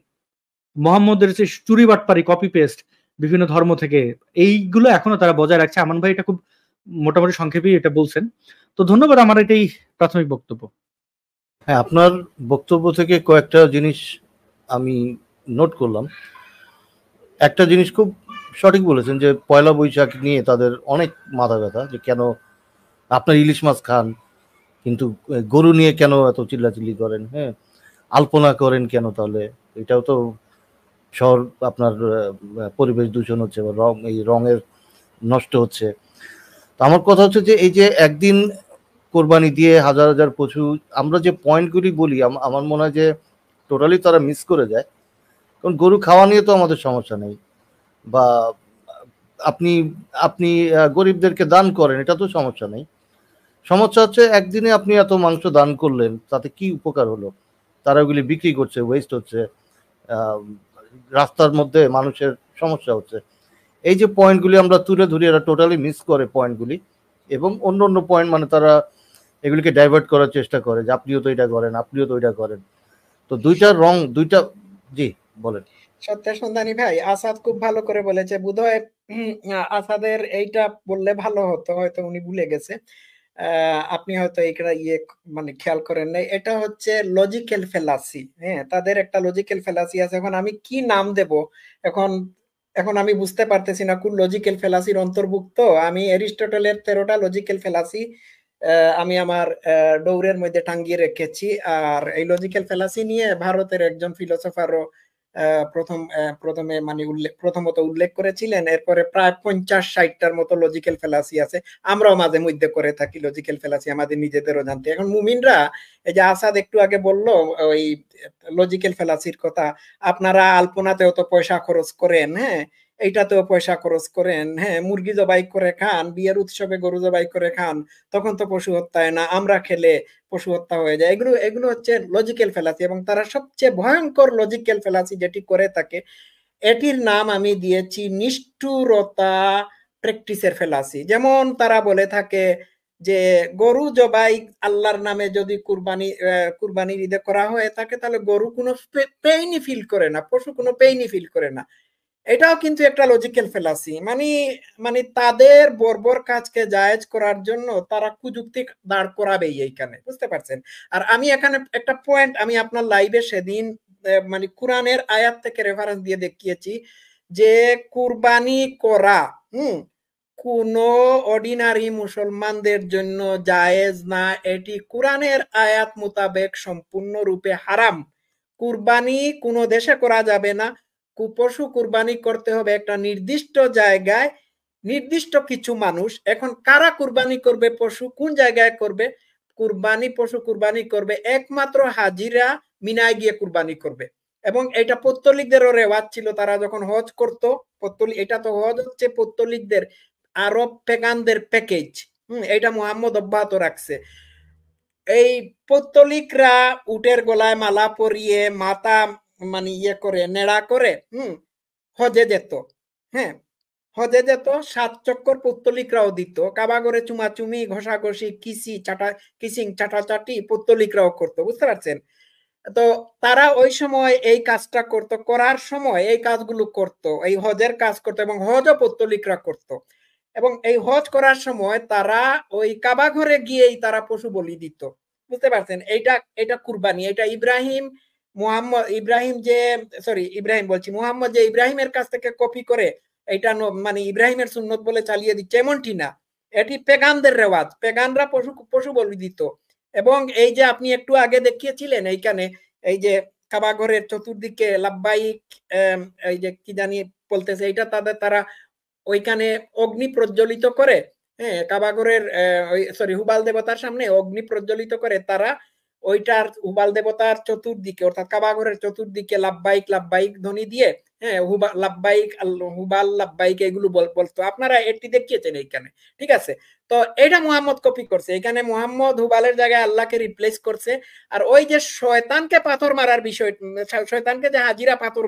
মোহাম্মদের যে চুরি বাটপারি, কপি পেস্ট বিভিন্ন ধর্ম থেকে, এইগুলো এখনো তারা বজায় রাখছে। আমান ভাই এটা খুব মোটামুটি সংক্ষেপেই এটা বলছেন। তো ধন্যবাদ, আমার এটাই প্রাথমিক বক্তব্য। হ্যাঁ, আপনার বক্তব্য থেকে কয়েকটা জিনিস আমি নোট করলাম। একটা জিনিস খুব সঠিক বলেছেন যে পয়লা বৈশাখ নিয়ে তাদের অনেক মাথা ব্যথা, যে কেন আপনার ইলিশ মাছ খান, কিন্তু গরু নিয়ে কেন এত চিল্লাচিল্লি করেন? হ্যাঁ, আলপনা করেন কেন তাহলে? এটাও তো শহর আপনার পরিবেশ দূষণ হচ্ছে, বা এই রঙের নষ্ট হচ্ছে। তো আমার কথা হচ্ছে যে এই যে একদিন কোরবানি দিয়ে হাজার হাজার পশু, আমরা যে পয়েন্টগুলি বলি আমার মনে হয় যে টোটালি তারা মিস করে যায়। কারণ গরু খাওয়া নিয়ে তো আমাদের সমস্যা নেই, বা আপনি আপনি গরিবদেরকে দান করেন, এটা তো সমস্যা নেই। সমস্যা হচ্ছে একদিনে আপনি এত মাংস দান করলেন, তাতে কি উপকার হলো? তারা ওগুলি বিক্রি করছে, ওয়েস্ট হচ্ছে, রাস্তার মধ্যে মানুষের সমস্যা হচ্ছে। এই যে পয়েন্টগুলি আমরা তুলে ধরি, এরা টোটালি মিস করে পয়েন্টগুলি, এবং অন্য অন্য পয়েন্ট মানে তারা এগুলিকে ডাইভার্ট করার চেষ্টা করে যে আপনিও তো এটা করেন, আপনিও তো এটা করেন। তো দুইটা রং, দুইটা। জি বলেন। সত্য সন্ধানী ভাই, আসাদ খুব ভালো করে বলেছে। বোধহয় আসাদের এইটা বললে ভালো হতো, হয়তো উনি ভুলে গেছে। আপনি হয়তো এইটা মানে খেয়াল করেন নাই। এটা হচ্ছে লজিক্যাল ফেলাসি। হ্যাঁ, তাদের একটা লজিক্যাল ফেলাসি আছে। এখন আমি কি নাম দেব, এখন এখন আমি বুঝতে পারতেছি না কোন লজিক্যাল ফেলাসির অন্তর্ভুক্ত। আমি এরিস্টটলের 13টা লজিক্যাল ফেলাসি আমি আমার ডৌরের মধ্যে টাঙ্গিয়ে রেখেছি। আর এই লজিক্যাল ফেলাসি নিয়ে ভারতের একজন ফিলোসফারও প্রথমে মানে প্রথমত উল্লেখ করেছিলেন। এরপরে প্রায় 50-60টার মতো লজিক্যাল ফেলাসি আছে। আমরাও মাঝে মধ্যে করে থাকি লজিক্যাল ফেলাসি, আমাদের নিজেদেরও জানতে। এখন মুমিনরা, এই যে আসাদ একটু আগে বললো ওই লজিক্যাল ফেলাসির কথা, আপনারা আলপনাতেও তো পয়সা খরচ করেন, হ্যাঁ, এইটাতেও পয়সা খরচ করেন, হ্যাঁ, মুরগি জবাই করে খান, বিয়ের উৎসবে গরু জবাই করে খান, তখন তো পশু হত্যা হয় না, আমরা খেলে পশু হত্যা হয়ে যায়। এগুলো এগুলো হচ্ছে লজিক্যাল ফেলাসি, এবং তারা সবচেয়ে ভয়ঙ্কর লজিক্যাল ফেলাসি যেটি করে থাকে, এটির নাম আমি দিয়েছি নিষ্ঠুরতা প্র্যাকটিসের ফেলাসি। যেমন তারা বলে থাকে যে গরু জবাই আল্লাহর নামে যদি কুরবানির ঈদে করা হয়ে থাকে, তাহলে গরু কোনো পেইনই ফিল করে না, পশু কোনো পেইনই ফিল করে না। এটাও কিন্তু একটা লজিক্যাল ফেলাসি। মানে মানে তাদের বর্বর কাজকে জায়েজ করার জন্য তারা কুযুক্তি দাঁড় করাবেই এইখানে, বুঝতে পারছেন? আর আমি এখানে একটা পয়েন্ট আমি আপনার লাইভে সেদিন মানে কোরআনের আয়াত থেকে রেফারেন্স দিয়ে দেখিয়েছি যে কুরবানি করা কোন অর্ডিনারি মুসলমানদের জন্য জায়েজ না, এটি কোরআনের আয়াত মোতাবেক সম্পূর্ণরূপে হারাম। কুরবানি কোনো দেশে করা যাবে না, পশু কুরবানি করতে হবে একটা নির্দিষ্ট জায়গায়, নির্দিষ্ট কিছু মানুষ। এখন কারা কুরবানি করবে পশু, কোন জায়গায় করবে পশু কুরবানি করবে? একমাত্র হাজিরা মিনায় গিয়ে কুরবানি করবে। এবং এটা পত্তলিকদেরও রেওয়াজ ছিল, তারা যখন হজ করত, এটা তো হজ হচ্ছে পত্তলিকদের, আরব পেগানদের প্যাকেজ। এটা মুহাম্মদ অব্যাহত রাখছে। এই পত্তলিকরা উটের গলায় মালা পরিয়ে মাথা মানে ইয়ে করে নেড়া করে হজে যেত। হ্যাঁ, হজে যেত, 7 চক্কর পত্তলিকরাও দিত, কাবাগরে চুমাচুমি ঘষাঘষি কিসিং চাটাচাটি পত্তলিকরাও করতো, বুঝতে পারছেন? তো তারা ওই সময় এই কাজটা করতো, করার সময় এই কাজগুলো করতো, এই হজের কাজ করতো, এবং হজও পত্তলিকরা করতো। এবং এই হজ করার সময় তারা ওই কাবা ঘরে গিয়েই তারা পশু বলি দিত, বুঝতে পারছেন? এটা কুরবানি। এটা মুহাম্মদ যে ইব্রাহিমের কাছ থেকে কপি করে এটা মানে ইব্রাহিমের সুন্নত বলে চালিয়ে দিচ্ছে, এমনটি না। এটি পেগানদের রেওয়াজ, পেগানরা পশু বলি দিত। এবং এই যে আপনি একটু আগে দেখিয়েছিলেন এইখানে, এই যে কাবা ঘরের চতুর্দিকে লাব্বাইক এই যে কি জানি বলতেছে, এটা তারা ওইখানে অগ্নি প্রজ্বলিত করে, হ্যাঁ, কাবাগরের হুবাল দেবতার সামনে অগ্নি প্রজ্বলিত করে তারা ওইটার হুবাল দেবতার চতুর্দিকে, অর্থাৎ কাবাগরের চতুর্দিকে লাব্বাইক লাব্বাইক ধ্বনি দিয়ে, হ্যাঁ, লাব্বাইক হুবাল লাব্বাইক এগুলো বলতো। আপনারা এটি দেখিয়েছেন এইখানে, ঠিক আছে? তো এটা মুহাম্মদ কপি করছে, এখানে মুহাম্মদ হুবালের জায়গায় আল্লাহকে রিপ্লেস করছে। আর ওই যে শয়তানকে পাথর মারার বিষয়, শয়তানকে যে হাজিরা পাথর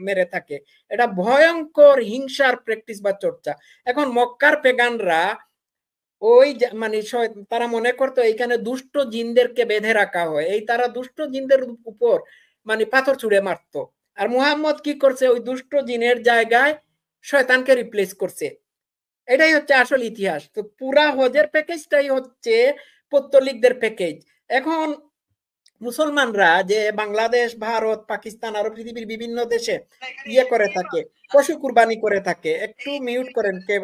মেরে থাকে, এটা ভয়ঙ্কর হিংসার প্র্যাকটিস বা চর্চা। এখন মক্কার পেগানরা ওই মানে তারা মনে করতো এইখানে দুষ্ট জিনদেরকে বেঁধে রাখা হয়, এই তারা দুষ্ট জিনদের উপর মানে পাথর ছুঁড়ে মারতো। আর মুহাম্মদ কি করছে, ওই দুষ্ট জিনের জায়গায় শয়তানকে রিপ্লেস করছে। এটাই হচ্ছে আসল ইতিহাস। তো পুরা হজের প্যাকেজটাই হচ্ছে পত্তলিকদের প্যাকেজ। এখন মুসলমানরা যে বাংলাদেশ, ভারত, পাকিস্তান, আরো পৃথিবীর বিভিন্ন দেশে ইয়ে করে থাকে, পশু কুরবানি করে থাকে, একটু মিউট করেন কে,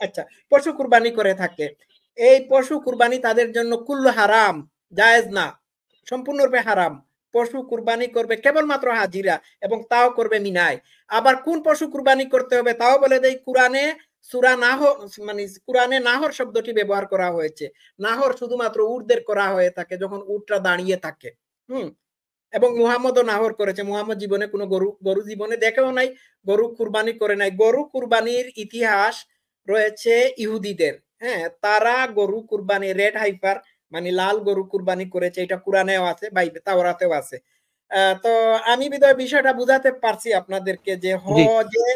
আচ্ছা, পশু কুরবানি করে থাকে, এই পশু কুরবানি তাদের জন্য কুল্লু হারাম, জায়েজ না, সম্পূর্ণরূপে হারাম। পশু কুরবানি করবে কেবলমাত্র হাজিরা, এবং তাও করবে মিনায়। আবার কোন পশু কুরবানি করতে হবে তাও বলে দেয় কুরআনে। সূরা নাহর, মানে কুরআনে নাহর শব্দটি ব্যবহার করা হয়েছে। নাহর শুধুমাত্র উটদের করা হয়ে থাকে যখন উটটা দাঁড়িয়ে থাকে। এবং মুহাম্মদও নাহর করেছে। মুহাম্মদ জীবনে কোনো গরু জীবনে দেখেও নাই, গরু কুরবানি করে নাই। গরু কুরবানির ইতিহাস রয়েছে ইহুদিদের। হ্যাঁ, তারা গরু কুরবানি রেড হাইফার মানে লাল গরু কুরবানি করেছে, এটা কোরআনেও আছে, তাওরাতেও আছে। তো আমি বিদায় বিষয়টা বুঝাতে পারছি আপনাদেরকে যে হজে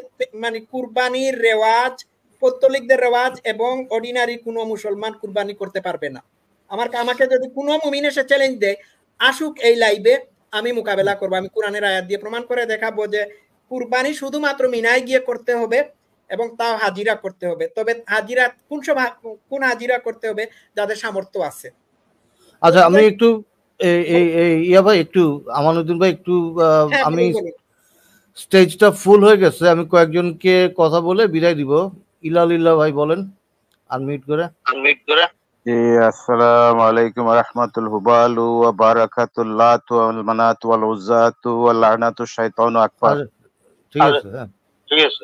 মানে কুরবানির রেওয়াজ, পৌত্তলিকদের রেওয়াজ এবং অর্ডিনারি কোনো মুসলমান কুরবানি করতে পারবে না। আমাকে যদি কোনো মুমিন এসে চ্যালেঞ্জ দেয়, আসুক এই লাইভে, আমি মোকাবেলা করবো। আমি কোরআনের আয়াত দিয়ে প্রমাণ করে দেখাবো যে কুরবানি শুধুমাত্র মিনায় গিয়ে করতে হবে এবং তাও হাজিরা করতে হবে। তবে হাজিরা কোন হাজিরা করতে হবে? যাদের সামর্থ্য আছে। আচ্ছা, আমি একটু ইয়া ভাই, একটু আমানুদ্দিন ভাই, একটু আমি স্টেজটা ফুল হয়ে গেছে, আমি কয়েকজনকে কথা বলে বিদায় দিব। ইলালিল্লাহ ভাই বলেন, আনমিউট করে। আসসালামু আলাইকুম ওয়া রাহমাতুল হুবালু ওয়া বারাকাতুল্লাহ ওয়াল মানাতু ওয়াল উজ্জাতু ওয়াল লানাতু শাইতানু আকবার। ঠিক আছে, হ্যাঁ ঠিক আছে।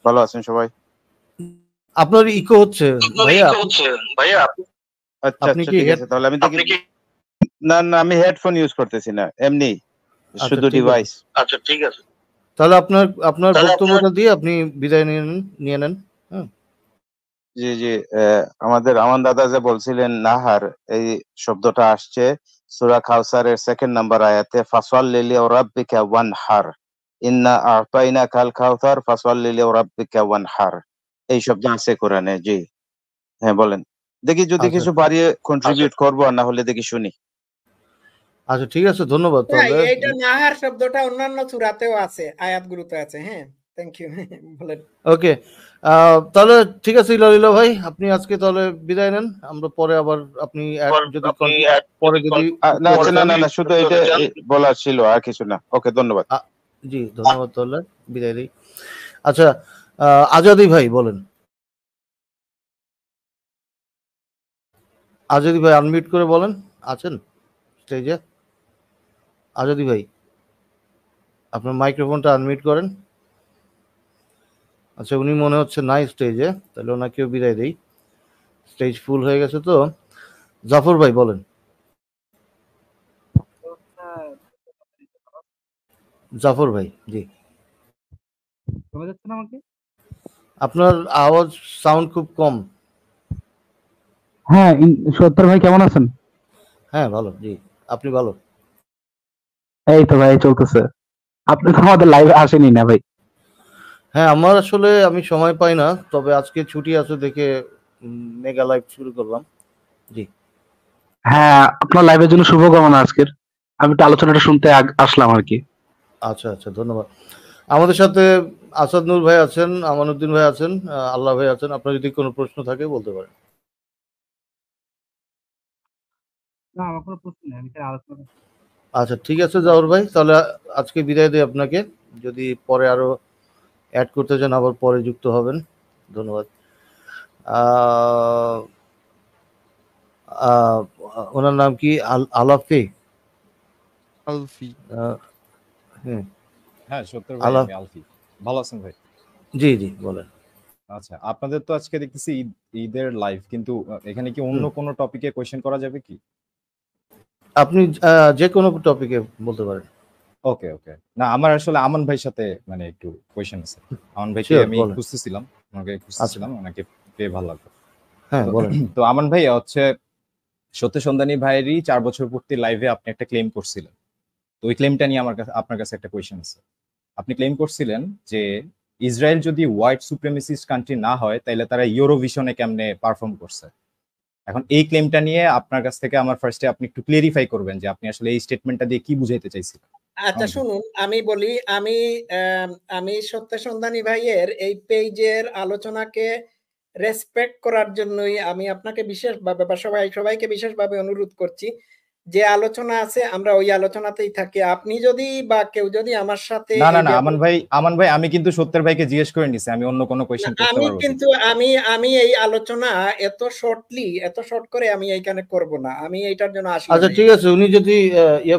ভালো আছেন সবাই? আপনার ইকো হচ্ছে ভাইয়া। আচ্ছা ঠিক আছে, তাহলে আমি দেখি। না আমি হেডফোন ইউজ করতেছি না, এমনি শুধু ডিভাইস। আচ্ছা ঠিক আছে, তাহলে আপনার বক্তব্যটা দিয়ে আপনি বিদায় নিয়ে নেন। জি আমাদের আমান দাদা যে বলছিলেন নাহার, এই শব্দটা আসছে সূরা কাউসারের 2 নম্বর আয়াতে, ফাসাল্লি লিরাব্বিকা ওয়ানহার, ইন্না আ'তাইনাকাল কাউসার ফাসাল্লি লিরাব্বিকা ওয়ানহার, এই শব্দ আছে কোরআনে। জি হ্যাঁ বলেন, দেখি যদি কিছু পারি কন্ট্রিবিউট করব, আর না হলে দেখি শুনি। আচ্ছা ঠিক আছে, ধন্যবাদ। তাহলে এইটা নাহার শব্দটা অন্যান্য সূরাতেও আছে, আয়াতগুলোতে আছে। হ্যাঁ, থ্যাংক ইউ। বলেন। ওকে, তাহলে ঠিক আছে ইলালিল্লাহ ভাই, আপনি আজকে তাহলে বিদায় নেন। আমরা পরে আবার আপনি যদি পরে যদি না শুধু এটা বলার ছিল, আর কিছু না। ওকে, ধন্যবাদ। জি ধন্যবাদ, তাহলে বিদায় দিই। আচ্ছা, আজাদি ভাই বলেন। আজাদি ভাই আনমিউট করে বলেন, আছেন স্টেজে? আজাদি ভাই, আপনার মাইক্রোফোনটা আনমিউট করেন। আচ্ছা, উনি মনে হচ্ছে নাই স্টেজে, তাহলে ওনাকেও বিদায় দেই, স্টেজ ফুল হয়ে গেছে। তো জাফর ভাই বলেন। জাফর ভাই, জি শোনা যাচ্ছে না আমাকে? আপনার আওয়াজ সাউন্ড খুব কম। হ্যাঁ, সত্তর ভাই কেমন আছেন? হ্যাঁ ভালো, জি আপনি ভালো? এই তো ভাই চলতেছে। আপনি তো আমাদের লাইভে আসেনি না ভাই? হ্যাঁ, আমার আসলে আমি সময় পাই না, তবে আজকে ছুটি আছে দেখে মেগা লাইভ শুরু করলাম। জি হ্যাঁ, আপনার লাইভের জন্য শুভকামনা আজকের। আমি তো আলোচনাটা শুনতে আসলাম আর কি। আচ্ছা ধন্যবাদ। আমাদের সাথে আসাদ নূর ভাই আছেন, আমানুদ্দিন ভাই আছেন, আল্লাহ ভাই আছেন। আপনার যদি কোনো প্রশ্ন থাকে বলতে পারেন। না, আমার কোনো প্রশ্ন নেই, আমি আলোচনা। আচ্ছা ঠিক আছে জাফর ভাই, তাহলে আজকে বিদায় দিই আপনাকে। যদি পরে আরো অ্যাড করতে চান আবার পরে যুক্ত হবেন। ধন্যবাদ। ওনার নাম কি? আলাফি। হ্যাঁ সত্তর ভাই, আমি আলফি। ভালো আছেন ভাই? জি বলেন। আচ্ছা, আপনাদের তো আজকে দেখতেছি ঈদের লাইভ, কিন্তু এখানে কি অন্য কোনো টপিকে কোয়েশ্চেন করা যাবে কি? আপনি যে কোনো টপিকে বলতে পারেন। ওকে না, আমার আসলে আমান ভাইয়ের সাথে মানে একটু কোয়েশ্চেন আছে। আমান ভাইকে আমি খুঁজতেছিলাম, ওনাকে পেয়ে ভালো লাগলো। হ্যাঁ বলেন। তো আমান ভাই হচ্ছে সত্য সন্ধানী ভাইয়েরই 4 বছর পূর্তি লাইভে আপনি একটা ক্লেম করছিলেন। তো ওই ক্লেমটা নিয়ে আপনার কাছে একটা কোয়েশ্চেন আছে। আপনি ক্লেম করছিলেন যে ইসরায়েল যদি হোয়াইট সুপ্রিমেসিস্ট কান্ট্রি না হয়, তাহলে তারা ইউরোভিশনে কেমনে পারফর্ম করছে। এখন এই ক্লেমটা নিয়ে আপনার কাছ থেকে আমার ফার্স্টে আপনি একটু ক্লিয়ারিফাই করবেন যে আপনি আসলে এই স্টেটমেন্টটা দিয়ে কি বুঝাইতে চাইছিলেন। আচ্ছা শুনুন, আমি বলি, আমি সত্য সন্ধানী ভাইয়ের এই পেজের আলোচনাকে রেসপেক্ট করার জন্যই আমি আপনাকে বিশেষভাবে বা সবাইকে বিশেষভাবে অনুরোধ করছি যে আলোচনা আছে আমরা ওই আলোচনাতেই থাকি। আপনি যদি বা কেউ যদি আমার সাথে না না এই না ব্যাপারে আমান ভাই আমি কিন্তু সত্যের ভাইকে জিজ্ঞেস করে নিছি, আমি অন্য কোনো কোয়েশ্চেন করতে আমি পারবো কিন্তু আমি এই আলোচনা এত শর্ট করে আমি এইখানে করব না, আমি এইটার জন্য আসি আচ্ছা নাই। ঠিক আছে, উনি যদি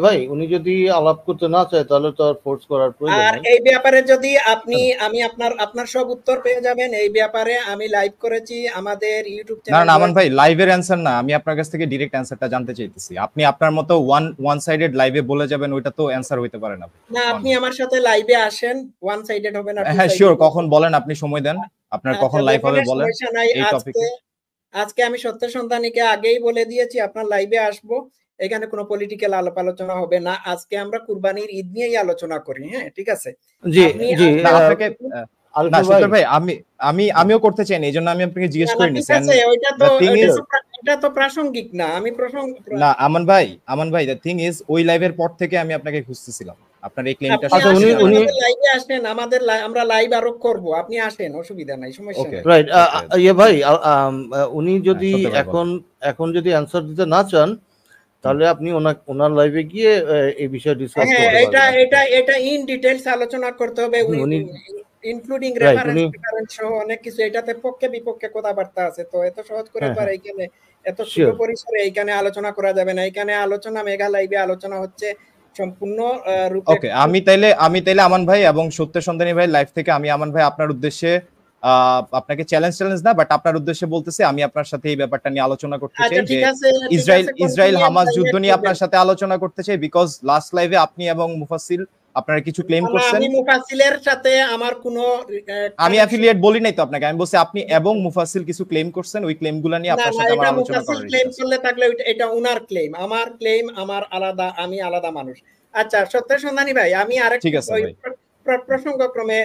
ভাই উনি যদি আলাপ করতে না চায় তাহলে তো আর ফোর্স করার প্রয়োজন আর নাই। এই ব্যাপারে যদি আমি আপনার সব উত্তর পেয়ে যাবেন। এই ব্যাপারে আমি লাইভ করেছি আমাদের ইউটিউব না না চ্যানেল। আমান ভাই লাইভের অ্যান্সার না, আমি আপনার কাছ থেকে ডিরেক্ট অ্যান্সারটা জানতে চাইতেছি। আপনি আপনার মতো ওয়ান সাইডেড লাইভে বলে যাবেন, ওইটা তো অ্যান্সার হইতে পারে না। না, আপনি আমার সাথে লাইভে আসেন, ওয়ান সাইডেড হবে না, হ্যাঁ শিওর, কখন বলেন, আপনি সময় দেন, আপনার কখন লাইভ হবে বলেন এই টপিকে। আজকে আমি সত্য সন্ধানীকে আগেই বলে দিয়েছি আপনার লাইভে আসবো, এখানে কোনো পলিটিক্যাল আলাপ আলোচনা হবে না। আজকে আমরা কুরবানির ঈদ নিয়েই আলোচনা করি। হ্যাঁ ঠিক আছে। জি জি আপনাকে না সুন্দর ভাই আমিও করতে চাই না, এই জন্য আমি আপনাকে জিজ্ঞেস করে নিছি। এটা তো প্রাসঙ্গিক না, আমি না আমান ভাই দ্য থিং ইজ ওই লাইভের পর থেকে আমি আপনাকে খুঁজতেছিলাম আপনার এই ক্লেমটা। আচ্ছা উনি লাইভে আসেন, আমরা লাইভ আরো করব, আপনি আসেন, অসুবিধা নাই, সমস্যা নেই। রাইট ভাই উনি যদি এখন যদি অ্যানসার দিতে না চান তাহলে আপনি ওনার লাইভে গিয়ে এই বিষয়ে ডিসকাস করতে পারবেন। এটা ইন ডিটেইলস আলোচনা করতে হবে, ইনক্লুডিং রেফারেন্স সহ অনেক কিছু। এটাতে পক্ষে বিপক্ষে কথাবার্তা আছে, তো এত সহজ করে তো আর এইখানে এত ছোট পরিসরে এইখানে আলোচনা করা যাবে না। এইখানে আলোচনা মেগা লাইভে আলোচনা হচ্ছে সম্পূর্ণ রূপে। ওকে, আমি তাইলে আমান ভাই এবং সত্য সন্ধানী ভাই লাইভ থেকে আমি আমান ভাই আপনার উদ্দেশ্যে আপনাকে চ্যালেঞ্জ না বাট আপনার উদ্দেশ্যে বলতেছি, আমি আপনার সাথে এই ব্যাপারটা নিয়ে আলোচনা করতে চাই যে ইসরায়েল হামাস যুদ্ধ নিয়ে আপনার সাথে আলোচনা করতে চাই, বিকজ লাস্ট লাইভে আপনি এবং মুফাসসিল আপনারা কিছু ক্লেম করছেন। আমি মুফাসসিলের সাথে আমার কোনো আমি অ্যাফিলিয়েট বলি নাই তো আপনাকে, আমি বলছি আপনি এবং মুফাসসিল কিছু ক্লেম করছেন, ওই ক্লেমগুলো নিয়ে আপনার সাথে আমার আলোচনা করার ক্লেম করলে থাকলে এটা উনার ক্লেম, আমার ক্লেম আমার আলাদা, আমি আলাদা মানুষ। আচ্ছা সত্য সন্ধানী ভাই, আমি আরেক প্রসঙ্গক্রমে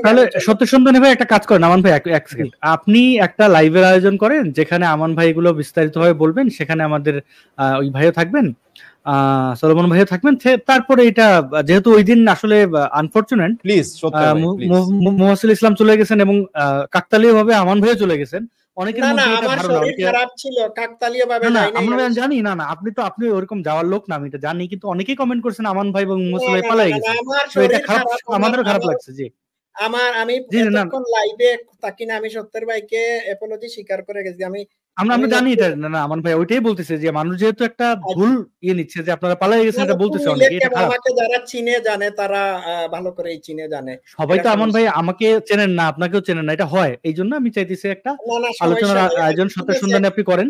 তাহলে সত্য সন্ধানী ভাই একটা কাজ করেন, আমান ভাই এক সেকেন্ড, আপনি একটা লাইভের আয়োজন করেন যেখানে আমান ভাই এগুলো বিস্তারিতভাবে বলবেন, সেখানে আমাদের ওই ভাইও থাকবেন, সলোমন ভাইও থাকবেন। তারপরে এটা যেহেতু ওই দিন আসলে আনফরচুনেট প্লিজ মুফাসসিল ইসলাম চলে গেছেন এবং কাকতালীয় ভাবে আমান ভাইও চলে গেছেন, অনেকের মধ্যে এটা ধারণা খারাপ ছিল, কাকতালীয় ভাবে যাই নাই। আমরা জানি না আপনি ওরকম যাওয়ার লোক না, আমি এটা জানি, কিন্তু অনেকেই কমেন্ট করছেন আমান ভাই এবং মুফাসসিল ভাই পালিয়ে গেছে, তো এটা খারাপ, আমাদেরও খারাপ লাগছে। জি আমি যখন লাইভে থাকি না, আমি সত্যের ভাইকে অ্যাপোলজি স্বীকার করে গেছি। আমরা জানি এটা না আমান ভাই, ওইটাই বলতেছে যে মানুষ যেহেতু একটা ভুল নিচ্ছে যে আপনারা পালিয়ে গেছেন, এটা বলতেছে অনেকে। এটা খারাপ, আমাকে যারা চিনে জানে তারা ভালো করেই চিনে জানে। সবাই তো আমান ভাই আমাকে চেনেন না, আপনাকেও চেনেন না, এটা হয়। এই জন্য আমি চাইতেছি একটা আলোচনার আয়োজন সত্য সন্ধানী আপনি করেন।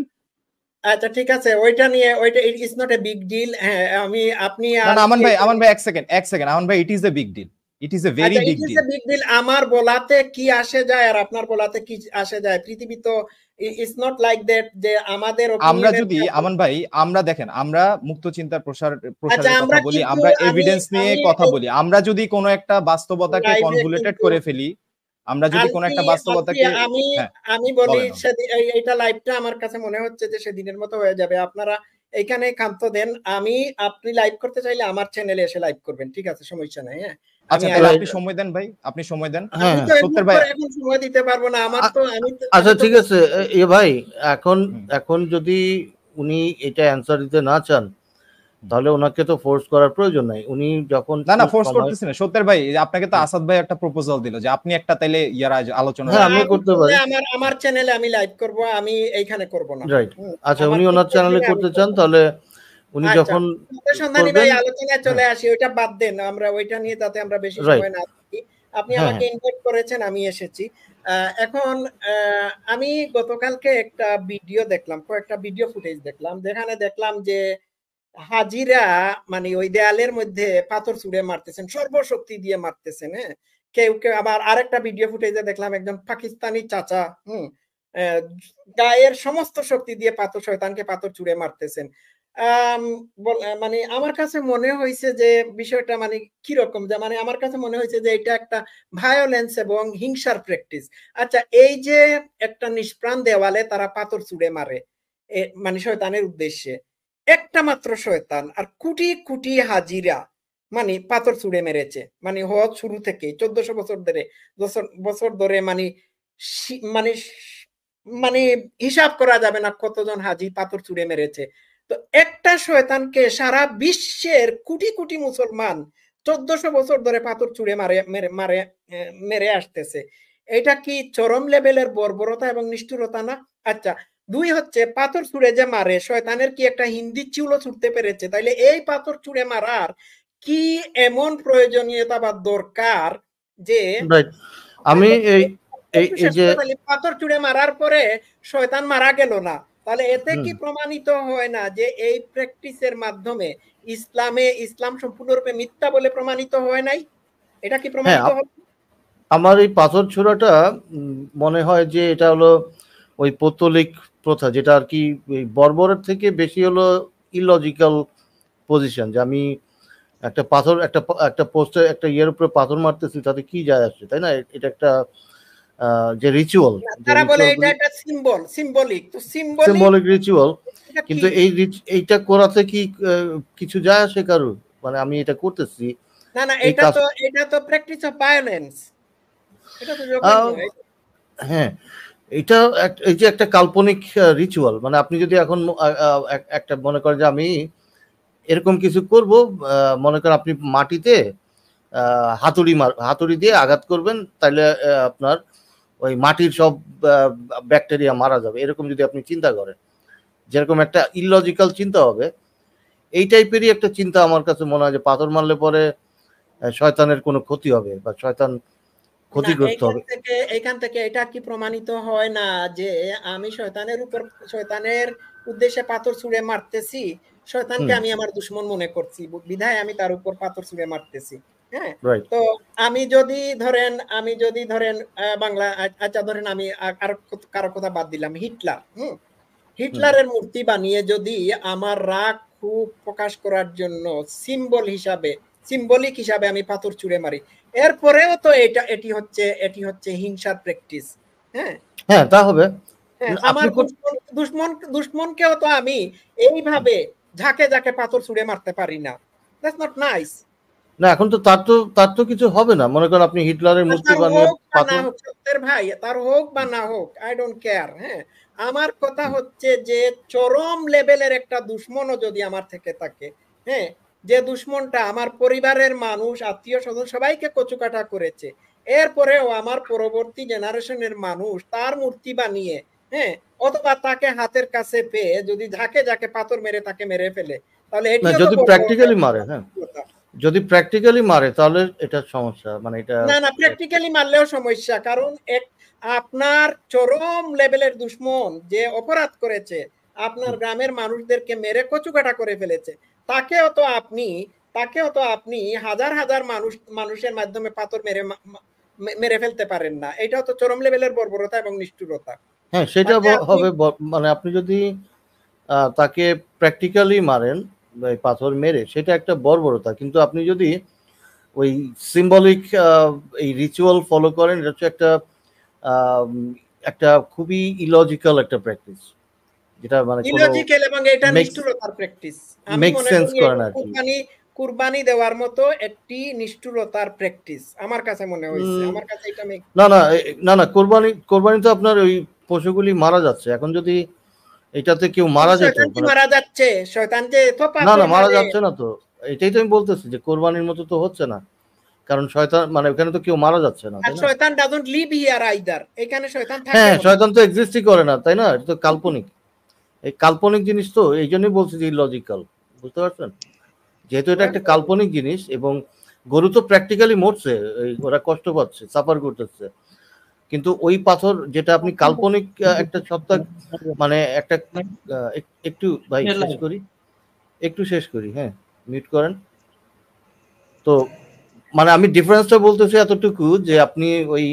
আচ্ছা ঠিক আছে, ওইটা নিয়ে ওইটা it's not a big deal. হ্যাঁ আপনি আমান ভাই এক সেকেন্ড আমান ভাই, it is a big deal, it is a very big deal. আমার বলাতে কি আসে যায় আর আপনার বলাতে কি আসে যায়? পৃথিবী তো ইটস নট লাইক দ্যাট যে আমাদের আমরা যদি আমান ভাই আমরা দেখেন, আমরা মুক্ত চিন্তার প্রসারের কথা বলি, আমরা এভিডেন্স নিয়ে কথা বলি। আমরা যদি কোনো একটা বাস্তবতাকে কনভুলেটেড করে ফেলি, আমরা যদি কোনো একটা বাস্তবতাকে আমি বলি, এইটা লাইভটা আমার কাছে মনে হচ্ছে যে সেদিনের মতো হয়ে যাবে। আপনারা এইখানে ক্ষান্ত দেন, আপনি লাইভ করতে চাইলে আমার চ্যানেলে এসে লাইভ করবেন, ঠিক আছে, সমস্যা নাই। হ্যাঁ আচ্ছা তাহলে আপনি সময় দেন ভাই, আপনি সময় দেন। সত্যের ভাই এখন সময় দিতে পারবো না, আমার তো আচ্ছা ঠিক আছে ভাই, এখন যদি উনি এটা অ্যানসার দিতে না চান তাহলে ওনাকে তো ফোর্স করার প্রয়োজন নাই। উনি যখন না ফোর্স করতেছেন না সত্যের ভাই, আপনাকে তো আসাদ ভাই একটা প্রপোজাল দিল যে আপনি একটা তাইলে ইয়ার আলোচনা আমি করতে পারি, আমার চ্যানেলে আমি লাইভ করব, আমি এইখানে করব না। রাইট, আচ্ছা উনি ওনার চ্যানেলে করতে চান, তাহলে উনি যখন সন্ধানী ভাই আলোচনায় চলে আসি, ওইটা বাদ দেন, আমরা ওইটা নিয়ে তাতে আমরা বেশি সময় না থাকি। আপনি আমাকে ইনভাইট করেছেন, আমি এসেছি। এখন আমি গতকালকে একটা ভিডিও দেখলাম, কয়েকটা ভিডিও ফুটেজ দেখলাম, যেখানে দেখলাম যে হাজিরা মানে ওই দেয়ালের মধ্যে পাথর ছুঁড়ে মারতেছেন, সর্বশক্তি দিয়ে মারতেছেন। হ্যাঁ কেউ আবার আরেকটা ভিডিও ফুটেজে দেখলাম একজন পাকিস্তানি চাচা গায়ের সমস্ত শক্তি দিয়ে শয়তানকে পাথর ছুঁড়ে মারতেছেন। মানে আমার কাছে মনে হয়েছে যে বিষয়টা মানে কিরকম, যে মানে আমার কাছে মনে হয়েছে যে এটা একটা ভায়োলেন্স এবং হিংসার প্র্যাকটিস। আচ্ছা এই যে একটা নিষ্প্রাণ দেওয়ালে তারা পাথর ছুঁড়ে মারে মানে শয়তানের উদ্দেশ্যে, একটা মাত্র শয়তান আর কোটি কোটি হাজিরা মানে পাথর ছুঁড়ে মেরেছে, মানে হজ শুরু থেকে 1400 বছর ধরে মানে মানে মানে হিসাব করা যাবে না কতজন হাজি পাথর ছুঁড়ে মেরেছে। তো একটা শয়তানকে সারা বিশ্বের কোটি কোটি মুসলমান 1400 বছর ধরে পাথর ছুঁড়ে মেরে আসতেছে। এটা কি চরম লেভেলের বর্বরতা এবং নিষ্ঠুরতা না? আচ্ছা, 2 হচ্ছে পাথর ছুঁড়ে যে মারে, শয়তানের কি একটা হিন্দি চুলো ছুটতে পেরেছে? তাইলে এই পাথর ছুঁড়ে মারার কি এমন প্রয়োজনীয়তা বা দরকার যে রাইট। আমি এই যে পাথর ছুঁড়ে মারার পরে শয়তান মারা গেল না, তাহলে এতে কি প্রমাণিত হয় না যে এই প্র্যাকটিসের মাধ্যমে ইসলাম সম্পূর্ণরূপে মিথ্যা বলে প্রমাণিত হয় নাই? এটা কি প্রমাণিত হয়? আমার এই পাথর ছোড়াটা মনে হয় যে এটা হলো ওই পৌত্তলিক প্রথা, যেটা আর কি বর্বরের থেকে বেশি হলো ইলজিক্যাল পজিশন, যে আমি একটা পাথর একটা পোস্টে একটা ইয়ের উপরে পাথর মারতেছি, তাতে কি যায় আসছে, তাই না? এটা একটা যে রিচুয়াল, তারা বলে এটা একটা সিম্বলিক রিচুয়াল, কিন্তু এইটা করাতে কি কিছু যায় আসে কারো? মানে আমি এটা করতেছি না, এটা তো প্র্যাকটিস অফ ভায়োলেন্স। এটা তো হ্যাঁ, এটা এই যে একটা কাল্পনিক রিচুয়াল, মানে আপনি যদি এখন একটা মনে করেন যে আমি এরকম কিছু করব, মনে করেন আপনি মাটিতে হাতুড়ি দিয়ে আঘাত করবেন, তাহলে আপনার ওই মাটির সব ব্যাকটেরিয়া মারা যাবে, এরকম যদি আপনি চিন্তা করেন, যেরকম একটা ইলজিক্যাল চিন্তা হবে, এই টাইপেরই একটা চিন্তা আমার কাছে মনে হয় যে পাথর মারলে পরে শয়তানের কোনো ক্ষতি হবে বা শয়তান ক্ষতিগ্রস্ত হবে। এইখান থেকে এটা কি প্রমাণিত হয় না যে আমি শয়তানের উদ্দেশ্যে পাথর ছুঁড়ে মারতেছি, শয়তানকে আমি আমার দুশমন মনে করছি, বিধায় আমি তার উপর পাথর ছুঁড়ে মারতেছি? হ্যাঁ, তো আমি যদি ধরেন বাংলা, আচ্ছা ধরেন আমি কারো কথা বাদ দিলাম, হিটলারের মূর্তি বানিয়ে যদি আমার রাগ খুব প্রকাশ করার জন্য সিম্বলিক হিসাবে আমি পাথর ছুঁড়ে মারি, এরপরেও তো এটি হচ্ছে হিংসার প্র্যাকটিস। হ্যাঁ, তা হবে। আমার দুশমনকেও তো আমি এইভাবে ঝাঁকে ঝাঁকে পাথর ছুঁড়ে মারতে পারি না। That's not nice. না, এখন তো তার তো কিছু হবে না। মনে করেন আপনি হিটলারের মূর্তি বানিয়ে ভাই, তার হোক বা না হোক, আই ডোন্ট কেয়ার। হ্যাঁ, আমার কথা হচ্ছে যে চরম লেভেলের একটা দুশমনও যদি আমার থেকে থাকে, হ্যাঁ, যে দুশমনটা আমার পরিবারের মানুষ, আত্মীয় স্বজন সবাইকে কচুকাটা করেছে, এরপরেও আমার পরবর্তী জেনারেশনের মানুষ তার মূর্তি বানিয়ে, হ্যাঁ, অথবা তাকে হাতের কাছে পেয়ে যদি ঝাঁকে ঝাঁকে পাথর মেরে তাকে মেরে ফেলে, তাহলে যদি প্র্যাকটিক্যালি মারে, হ্যাঁ, যদি প্র্যাকটিক্যালি মারে তাহলে এটা সমস্যা। মানে এটা না, প্র্যাকটিক্যালি মারলেও সমস্যা, কারণ আপনার চরম লেভেলের দুশমন যে অপরাধ করেছে, আপনার গ্রামের মানুষদেরকে মেরে কচুকাটা করে ফেলেছে, তাকেও তো আপনি হাজার হাজার মানুষের মাধ্যমে পাথর মেরে ফেলতে পারেন না। এটাও তো চরম লেভেলের বর্বরতা এবং নিষ্ঠুরতা। হ্যাঁ, সেটা হবে। মানে আপনি যদি তাকে প্র্যাকটিক্যালি মারেন, পাথর মেরে, সেটা একটা বর্বরতা। কিন্তু আপনি যদি ওই সিম্বলিক এই রিচুয়াল ফলো করেন, এটা হচ্ছে একটা খুবই ইলজিক্যাল একটা প্র্যাকটিস, যেটা মানে ইলজিক্যাল এবং এটা নিষ্ঠুরতার প্র্যাকটিস। আমি মনে করি কুরবানি দেওয়ার মতো একটি নিষ্ঠুরতার প্র্যাকটিস আমার কাছে মনে হয়েছে। আমার কাছে এটা না, কুরবানি তো আপনার ওই পশুগুলি মারা যাচ্ছে। এখন যদি এটাতে কেউ মারা যেত, মারা যাচ্ছে, শয়তান যে না মারা যাচ্ছে না, তো এটাই তো আমি বলতেছি যে কোরবানির মতো তো হচ্ছে না, কারণ শয়তান মানে ওখানে তো কেউ মারা যাচ্ছে না, তাই না? শয়তান ডাজন্ট লিভ হিয়ার আইদার। এখানে শয়তান থাকে না। হ্যাঁ, শয়তান তো এক্সিস্টই করে না, তাই না? এটা তো কাল্পনিক। এই কাল্পনিক জিনিস, তো এই জন্যই বলছি যে ইলজিক্যাল, বুঝতে পারছেন? যেহেতু এটা একটা কাল্পনিক জিনিস, এবং গরু তো প্র্যাকটিক্যালি মরছে, ওরা কষ্ট পাচ্ছে, সাফার করতেছে, কিন্তু ওই পাথর যেটা আপনি কাল্পনিক একটা সত্তা, মানে একটা একটু ভাই শেষ করি, হ্যাঁ, মিউট করেন। তো মানে আমি ডিফারেন্সটা বলতেছি এতটুকু যে আপনি ওই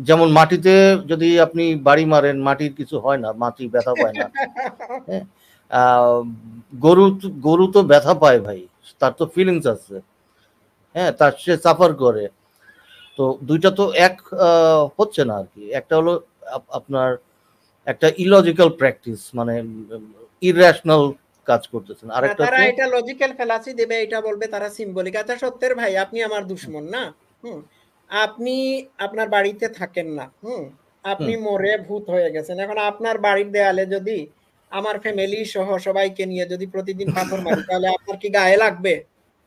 যেমন মাটিতে যদি আপনি বাড়ি মারেন, মাটির কিছু হয় না, মাটি ব্যথা পায় না। হ্যাঁ, গরু তো ব্যথা পায় ভাই, তার তো ফিলিংস আছে, হ্যাঁ, তার সে সাফার করে। তো দুইটা তো এক হচ্ছে না আর কি। একটা হলো আপনার একটা ইলজিক্যাল প্র্যাকটিস, মানে ইররেশনাল কাজ করতেছেন, আরেকটা তারা এটা লজিক্যাল ফেলাসি দেবে, এটা বলবে তারা সিম্বলিক। আচ্ছা সত্যের ভাই, আপনি আমার দুশমন না, আপনি আপনার বাড়িতে থাকেন না, আপনি মরে ভূত হয়ে গেছেন। এখন আপনার বাড়ির দেয়ালে যদি আমার ফ্যামিলি সহ সবাইকে নিয়ে যদি প্রতিদিন পাথর মারি তাহলে আপনার কি গায়ে লাগবে?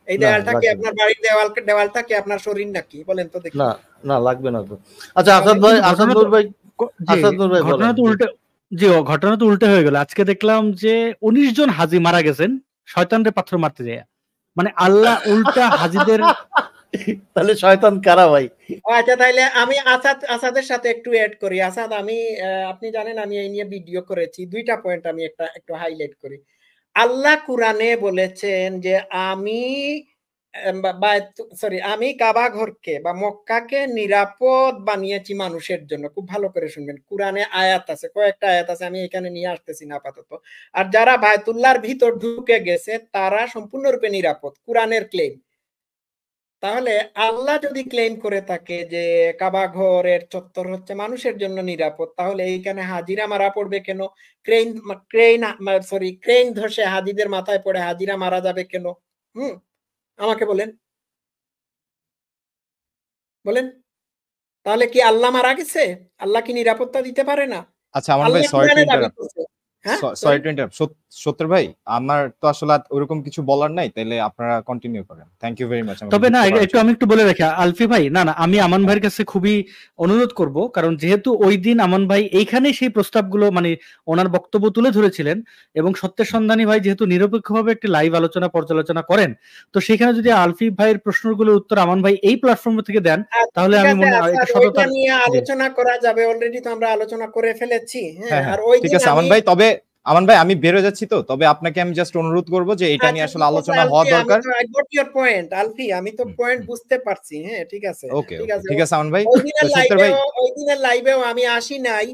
এই না, দেয়ালটা কি লাগবে না। আপনার বাড়ির দেওয়ালটা কি আপনার শরীর নাকি? বলেন তো দেখি। না, না লাগবে না তো। আচ্ছা আসাদ বলেন। ভাই, কিন্তু আসাদ ঘটনা নূর তো ভাই, জি আসাদ নূর ভাই ঘটনা বলেন। তো উল্টে, জি ঘটনা তো উল্টে হয়ে গেল। আজকে দেখলাম যে 19 জন হাজি মারা গেছেন শয়তানরে পাথর মারতে যায়। মানে আল্লাহ উল্টা হাজিদের তাহলে শয়তান কারা ভাই? আচ্ছা তাইলে আমি আসাদের সাথে একটু এড করি। আসাদ, আমি আপনি জানেন আমি এই নিয়ে ভিডিও করেছি। 2টা পয়েন্ট আমি একটু হাইলাইট করি। আল্লাহ কুরআনে বলেছেন যে আমি আমি কাবা ঘরকে বা মক্কাকে নিরাপদ বানিয়েছি মানুষের জন্য। খুব ভালো করে শুনবেন, কুরআনে আয়াত আছে, কয়েকটা আয়াত আছে, আমি এখানে নিয়ে আসতেছি না আপাতত। আর যারা বায়তুল্লাহর ভিতর ঢুকে গেছে তারা সম্পূর্ণরূপে নিরাপদ, কুরআনের ক্লেম। তাহলে আল্লাহ যদি ক্লেম করে থাকে যে কাবা ঘরের চত্বর হচ্ছে মানুষের জন্য নিরাপদ, তাহলে এইখানে হাজিরা মারা পড়বে কেন? ক্রেন ধসে হাজিদের মাথায় পড়ে হাজিরা মারা যাবে কেন? আমাকে বলেন বলেন। তাহলে কি আল্লাহ মারা গেছে? আল্লাহ কি নিরাপত্তা দিতে পারে না? আচ্ছা আমান ভাই, আল্লাহ সরি টু কুরআনে দাবি ইন্টারাপ্ট, করছে। হ্যাঁ, সরি টু ইন্টারাপ্ট সত্তর ভাই, আমার তো আসলে ওরকম কিছু বলার নাই, তাইলে আপনারা কন্টিনিউ করেন। Thank you very much. তবে না আমি একটু বলে রাখি আলফি ভাই, না আমি আমান ভাইয়ের কাছে খুবই অনুরোধ করব, কারণ যেহেতু ওই দিন আমান ভাই এইখানে সেই প্রস্তাবগুলো মানে ওনার বক্তব্য তুলে ধরেছিলেন, এবং সত্যের সন্ধানী ভাই যেহেতু নিরপেক্ষভাবে একটি লাইভ আলোচনা পর্যালোচনা করেন, তো সেখানে যদি আলফি ভাইয়ের প্রশ্নগুলোর উত্তর আমান ভাই এই প্ল্যাটফর্ম থেকে দেন, তাহলে আমি মনে হয় এটা সততার নিয়ে আলোচনা করা যাবে। অলরেডি তো আমরা আলোচনা করে ফেলেছি। হ্যাঁ, আর ওই ঠিক আছে আমান ভাই, তবে আমান ভাই আমি বের হয়ে যাচ্ছি, তো তবে আপনাকে আমি জাস্ট অনুরোধ করব যে এটা নিয়ে আসলে আলোচনা হওয়া দরকার। আই গট ইওর পয়েন্ট আলফি, আমি তো পয়েন্ট বুঝতে পারছি। হ্যাঁ ঠিক আছে, ঠিক আছে আমান ভাই। ওই দিনের লাইভেও আমি আসি নাই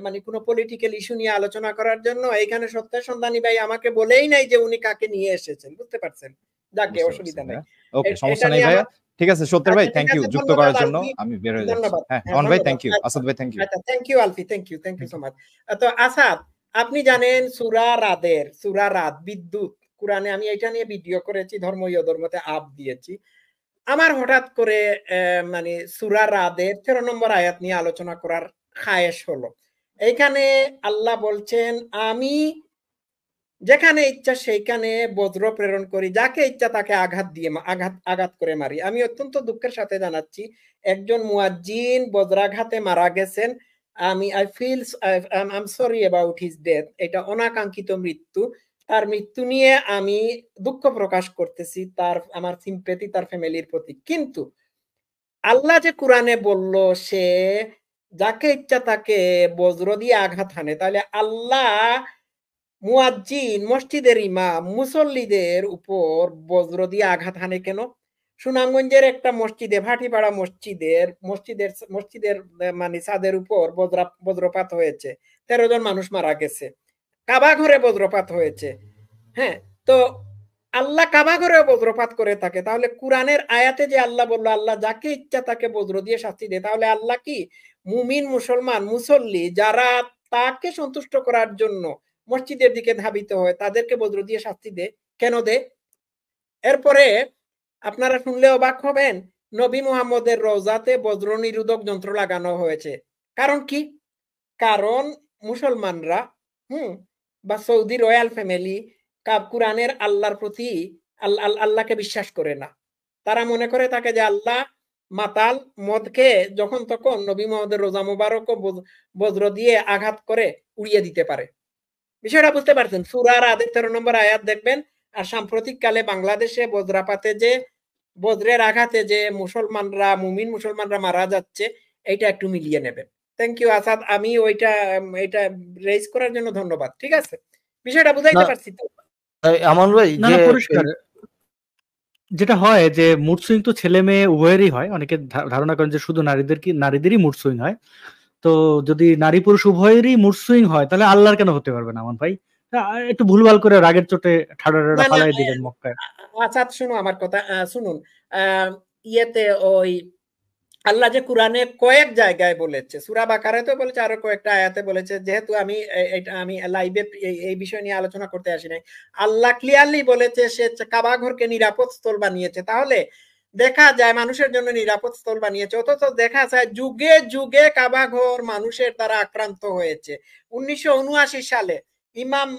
মানে কোনো পলিটিক্যাল ইস্যু নিয়ে আলোচনা করার জন্য। এখানে সত্যের সন্ধানী ভাই আমাকে বলেই নাই যে উনি কাকে নিয়ে এসেছেন, বুঝতে পারছেন? যাকে অসুবিধা নাই, ওকে সমস্যা নাই ভাই। ঠিক আছে সত্যের ভাই, থ্যাংক ইউ যুক্ত করার জন্য। আমি বের হয়ে যাচ্ছি। হ্যাঁ আমান ভাই থ্যাংক ইউ, আসাদ ভাই থ্যাংক ইউ। আচ্ছা থ্যাংক ইউ আলফি, থ্যাংক ইউ সো মাচ। তো আসাদ, আপনি জানেন সূরা রাদ বিদ্যুৎ, কুরআনে আমি এটা নিয়ে ভিডিও করেছি, ধর্ম ইয়ধর্মতে আপ দিয়েছি। আমার হঠাৎ করে মানে সূরা রাদের 13 নম্বর আয়াত নিয়ে আলোচনা করার খায়েশ হলো। এইখানে আল্লাহ বলছেন, আমি যেখানে ইচ্ছা সেইখানে বজ্র প্রেরণ করি, যাকে ইচ্ছা তাকে আঘাত করে মারি। আমি অত্যন্ত দুঃখের সাথে জানাচ্ছি একজন মুয়াজ্জিন বজ্রাঘাতে মারা গেছেন। I am sorry about his death. এটা অনাকাঙ্ক্ষিত মৃত্যু। তার মৃত্যু নিয়ে আমি দুঃখ প্রকাশ করতেছি, আমার সিম্পেথি তার ফ্যামিলির প্রতি। কিন্তু আল্লাহ যে কুরআনে বলল সে যাকে ইচ্ছা তাকে বজ্র দিয়ে আঘাত হানে, তাহলে আল্লাহ মুয়াজ্জিন, মসজিদের ইমাম, মুসল্লিদের উপর বজ্র দিয়ে আঘাত হানে কেন? সুনামগঞ্জের একটা মসজিদে, ভাটিপাড়া মসজিদের মানে ছাদের উপর বজ্রপাত হয়েছে, 13 জন মানুষ মারা গেছে। কাবা ঘরে বজ্রপাত হয়েছে। হ্যাঁ, তো আল্লাহ কাবা ঘরে বজ্রপাত করে থাকে, তাহলে কুরআনের আয়াতে যে আল্লাহ বললো আল্লাহ যাকে ইচ্ছা তাকে বজ্র দিয়ে শাস্তি দেয়, তাহলে আল্লাহ কি মুমিন, মুসলমান, মুসল্লি যারা তাকে সন্তুষ্ট করার জন্য মসজিদের দিকে ধাবিত হয় তাদেরকে বজ্র দিয়ে শাস্তি দেয় কেন দেয়? এরপরে আপনারা শুনলে অবাক হবেন, নবী মুহাম্মদের রওজাতে বজ্র নিরোধক যন্ত্র লাগানো হয়েছে। কারণ কি? কারণ মুসলমানরা বা সৌদি রয়্যাল ফ্যামিলি কুরআনের আল্লাহর প্রতি আল্লাহকে বিশ্বাস করে না। তারা মনে করে থাকে যে আল্লাহ মাতাল, মদকে যখন তখন নবী মুহাম্মদের রোজা মোবারক বজ্র দিয়ে আঘাত করে উড়িয়ে দিতে পারে। বিষয়টা বুঝতে পারছেন? সূরা রাদের 13 নম্বর আয়াত দেখবেন। আর সাম্প্রতিক কালে বাংলাদেশে বজ্রাপাতে যে বজ্রের আঘাতে যে মুমিন মুসলমানরা মারা যাচ্ছে, এইটা একটু মিলিয়ে নেবেন। থ্যাংক ইউ আসাদ, আমি এটা রেজ করার জন্য ধন্যবাদ। ঠিক আছে, বিষয়টা বুঝাইতে পারছি তো? আমান ভাই না পরিষ্কার। যেটা হয় যে মুড সুইং তো ছেলে মেয়ে উভয়েরই হয়। অনেকে ধারণা করেন যে শুধু নারীদেরই মুড সুইং হয়। তো যদি নারী পুরুষ উভয়েরই মুড সুইং হয় তাহলে আল্লাহর কেন হতে পারবে না আমান ভাই? একটু ভুলভাল করে রাগের চোটে ঠাড়া ফালাই দিলেন মক্কায়। আচ্ছা শুনো আমার কথা, শুনুন। ইয়েতে ওই আল্লাহ যে কুরআনে কয়েক জায়গায় বলেছে, সূরা বাকারাতে বলেছে, আরো কয়েকটা আয়াতে বলেছে। যেহেতু আমি লাইভে এই বিষয় নিয়ে আলোচনা করতে আসি নাই, আল্লাহ ক্লিয়ারলি বলেছে সে কাবা ঘরকে নিরাপদ স্থল বানিয়েছে। তাহলে দেখা যায় মানুষের জন্য নিরাপদ স্থল বানিয়েছে, অথচ দেখা যায় যুগে যুগে কাবা ঘর মানুষের দ্বারা আক্রান্ত হয়েছে। 1979 সালে ইমাম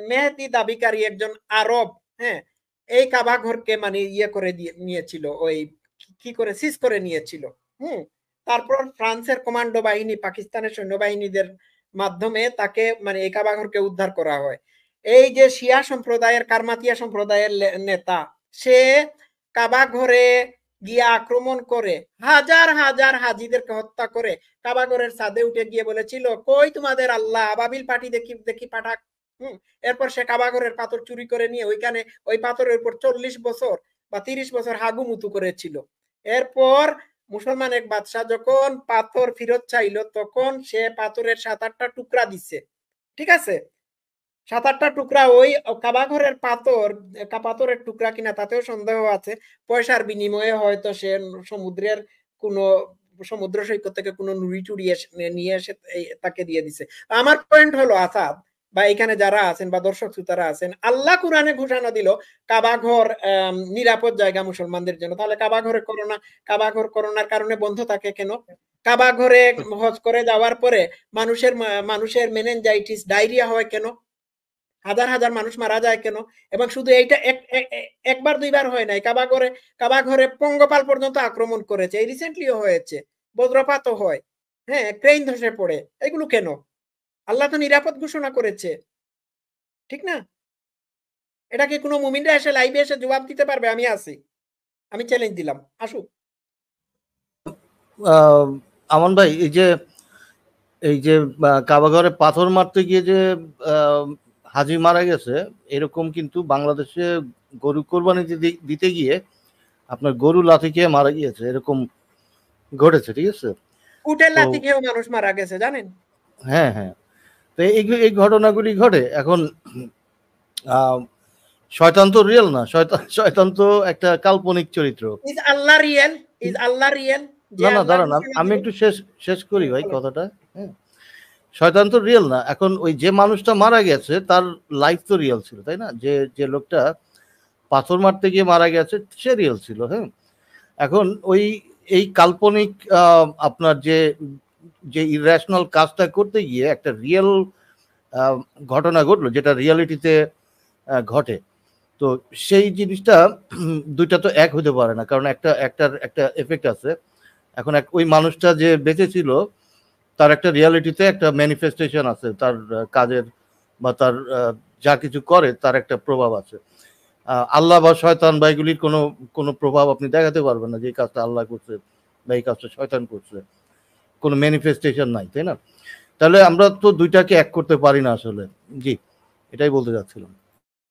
মেহেদি দাবিকারী একজন আরব, হ্যাঁ, এই কাবা ঘরকে মানে ইয়ে করে নিয়েছিল, ওই কি করে সিজ করে নিয়েছিল। তারপর ফ্রান্সের কমান্ডো বাহিনী, পাকিস্তানের সৈন্যবাহিনীদের মাধ্যমে তাকে মানে এই কাবা ঘরকে উদ্ধার করা হয়। এই যে শিয়া সম্প্রদায়ের, কারমাতিয়া সম্প্রদায়ের নেতা, সে কাবা ঘরে গিয়ে আক্রমণ করে হাজার হাজার হাজিদেরকে হত্যা করে কাবা ঘরের ছাদে উঠে গিয়ে বলেছিল, কই তোমাদের আল্লাহ, আবাবিল পাঠি দেখি দেখি পাঠাক। এরপর সে কাবা ঘরের পাথর চুরি করে নিয়ে ওইখানে ওই পাথরের উপর 40 বছর বা 30 বছর হাগুমুতু করেছিল। এরপর মুসলমান এক বাদশাহ যখন পাথর ফেরত চাইলো, তখন সে পাথরের 7-8টা টুকরা দিচ্ছে, ঠিক আছে, 7-8টা টুকরা ওই কাবা ঘরের পাথরের টুকরা কিনা তাতেও সন্দেহ আছে। পয়সার বিনিময়ে হয়তো সে সমুদ্রের কোন সমুদ্র সৈকত থেকে কোনো নুড়ি টুড়ি নিয়ে এসে তাকে দিয়ে দিছে। আমার পয়েন্ট হলো, আসাদ বা এখানে যারা আছেন বা দর্শক শ্রোতারা আছেন, আল্লাহ কুরআনে ঘোষণা দিল কাবা ঘর নিরাপদ জায়গা মুসলমানদের জন্য, তাহলে কাবা ঘর করোনার কারণে বন্ধ থাকে কেন? কাবা ঘরে হজ করে যাওয়ার পরে মানুষের মেনিনজাইটিস, ডায়রিয়া হয় কেন? হাজার হাজার মানুষ মারা যায় কেন? এবং শুধু এইটা একবার দুইবার হয় নাই, কাবা ঘরে পঙ্গপাল পর্যন্ত আক্রমণ করেছে, এই রিসেন্টলিও হয়েছে, বজ্রপাতও হয়, হ্যাঁ, ক্রেন ধসে পড়ে। এগুলো কেন? আল্লাহ তো নিরাপদ ঘোষণা করেছে, ঠিক না? এটা কি কোনো মুমিনরা এসে লাইভে এসে জবাব দিতে পারবে? আমি আছি, আমি চ্যালেঞ্জ দিলাম, আসুক। আমান ভাই, এই যে কাবা ঘরে পাথর মারতে গিয়ে যে হাজি মারা গেছে, এরকম কিন্তু বাংলাদেশে গরু কোরবানি দিতে গিয়ে আপনার গরু লাথি খেয়ে মারা গিয়েছে, এরকম ঘটেছে, ঠিক আছে? উটের লাথি খেয়েও মানুষ মারা গেছে, জানেন? হ্যাঁ হ্যাঁ, তো এই ঘটনাগুলি ঘটে। এখন শয়তান তো রিয়েল না, শয়তান তো একটা কাল্পনিক চরিত্র। Is Allah real? Is Allah real? না না, দাঁড়ান, আমি একটু শেষ করি ভাই কথাটা। হ্যাঁ, শয়তান তো রিয়েল না। এখন ওই যে মানুষটা মারা গেছে তার লাইফ তো রিয়েল ছিল, তাই না? যে লোকটা পাথর মারতে গিয়ে মারা গেছে সে রিয়েল ছিল। হ্যাঁ, এখন এই কাল্পনিক আপনার যে ইরেশনাল কাজটা করতে গিয়ে একটা রিয়েল ঘটনা ঘটলো, যেটা রিয়ালিটিতে ঘটে, তো সেই জিনিসটা দুইটা তো এক হতে পারে না, কারণ একটা এফেক্ট আছে। এখন ওই মানুষটা যে বেঁচে ছিল তার একটা রিয়ালিটিতে একটা ম্যানিফেস্টেশন আছে, তার কাজের বা তার যা কিছু করে তার একটা প্রভাব আছে। আল্লাহ বা শয়তান বা এগুলির কোনো প্রভাব আপনি দেখাতে পারবেন না, যে কাজটা আল্লাহ করছে বা এই কাজটা শয়তান করছে, কোনো ম্যানিফেস্টেশন নাই, তাই না? তাহলে আমরা তো দুইটাকে এক করতে পারি না আসলে। জি, এটাই বলতে যাচ্ছিলাম।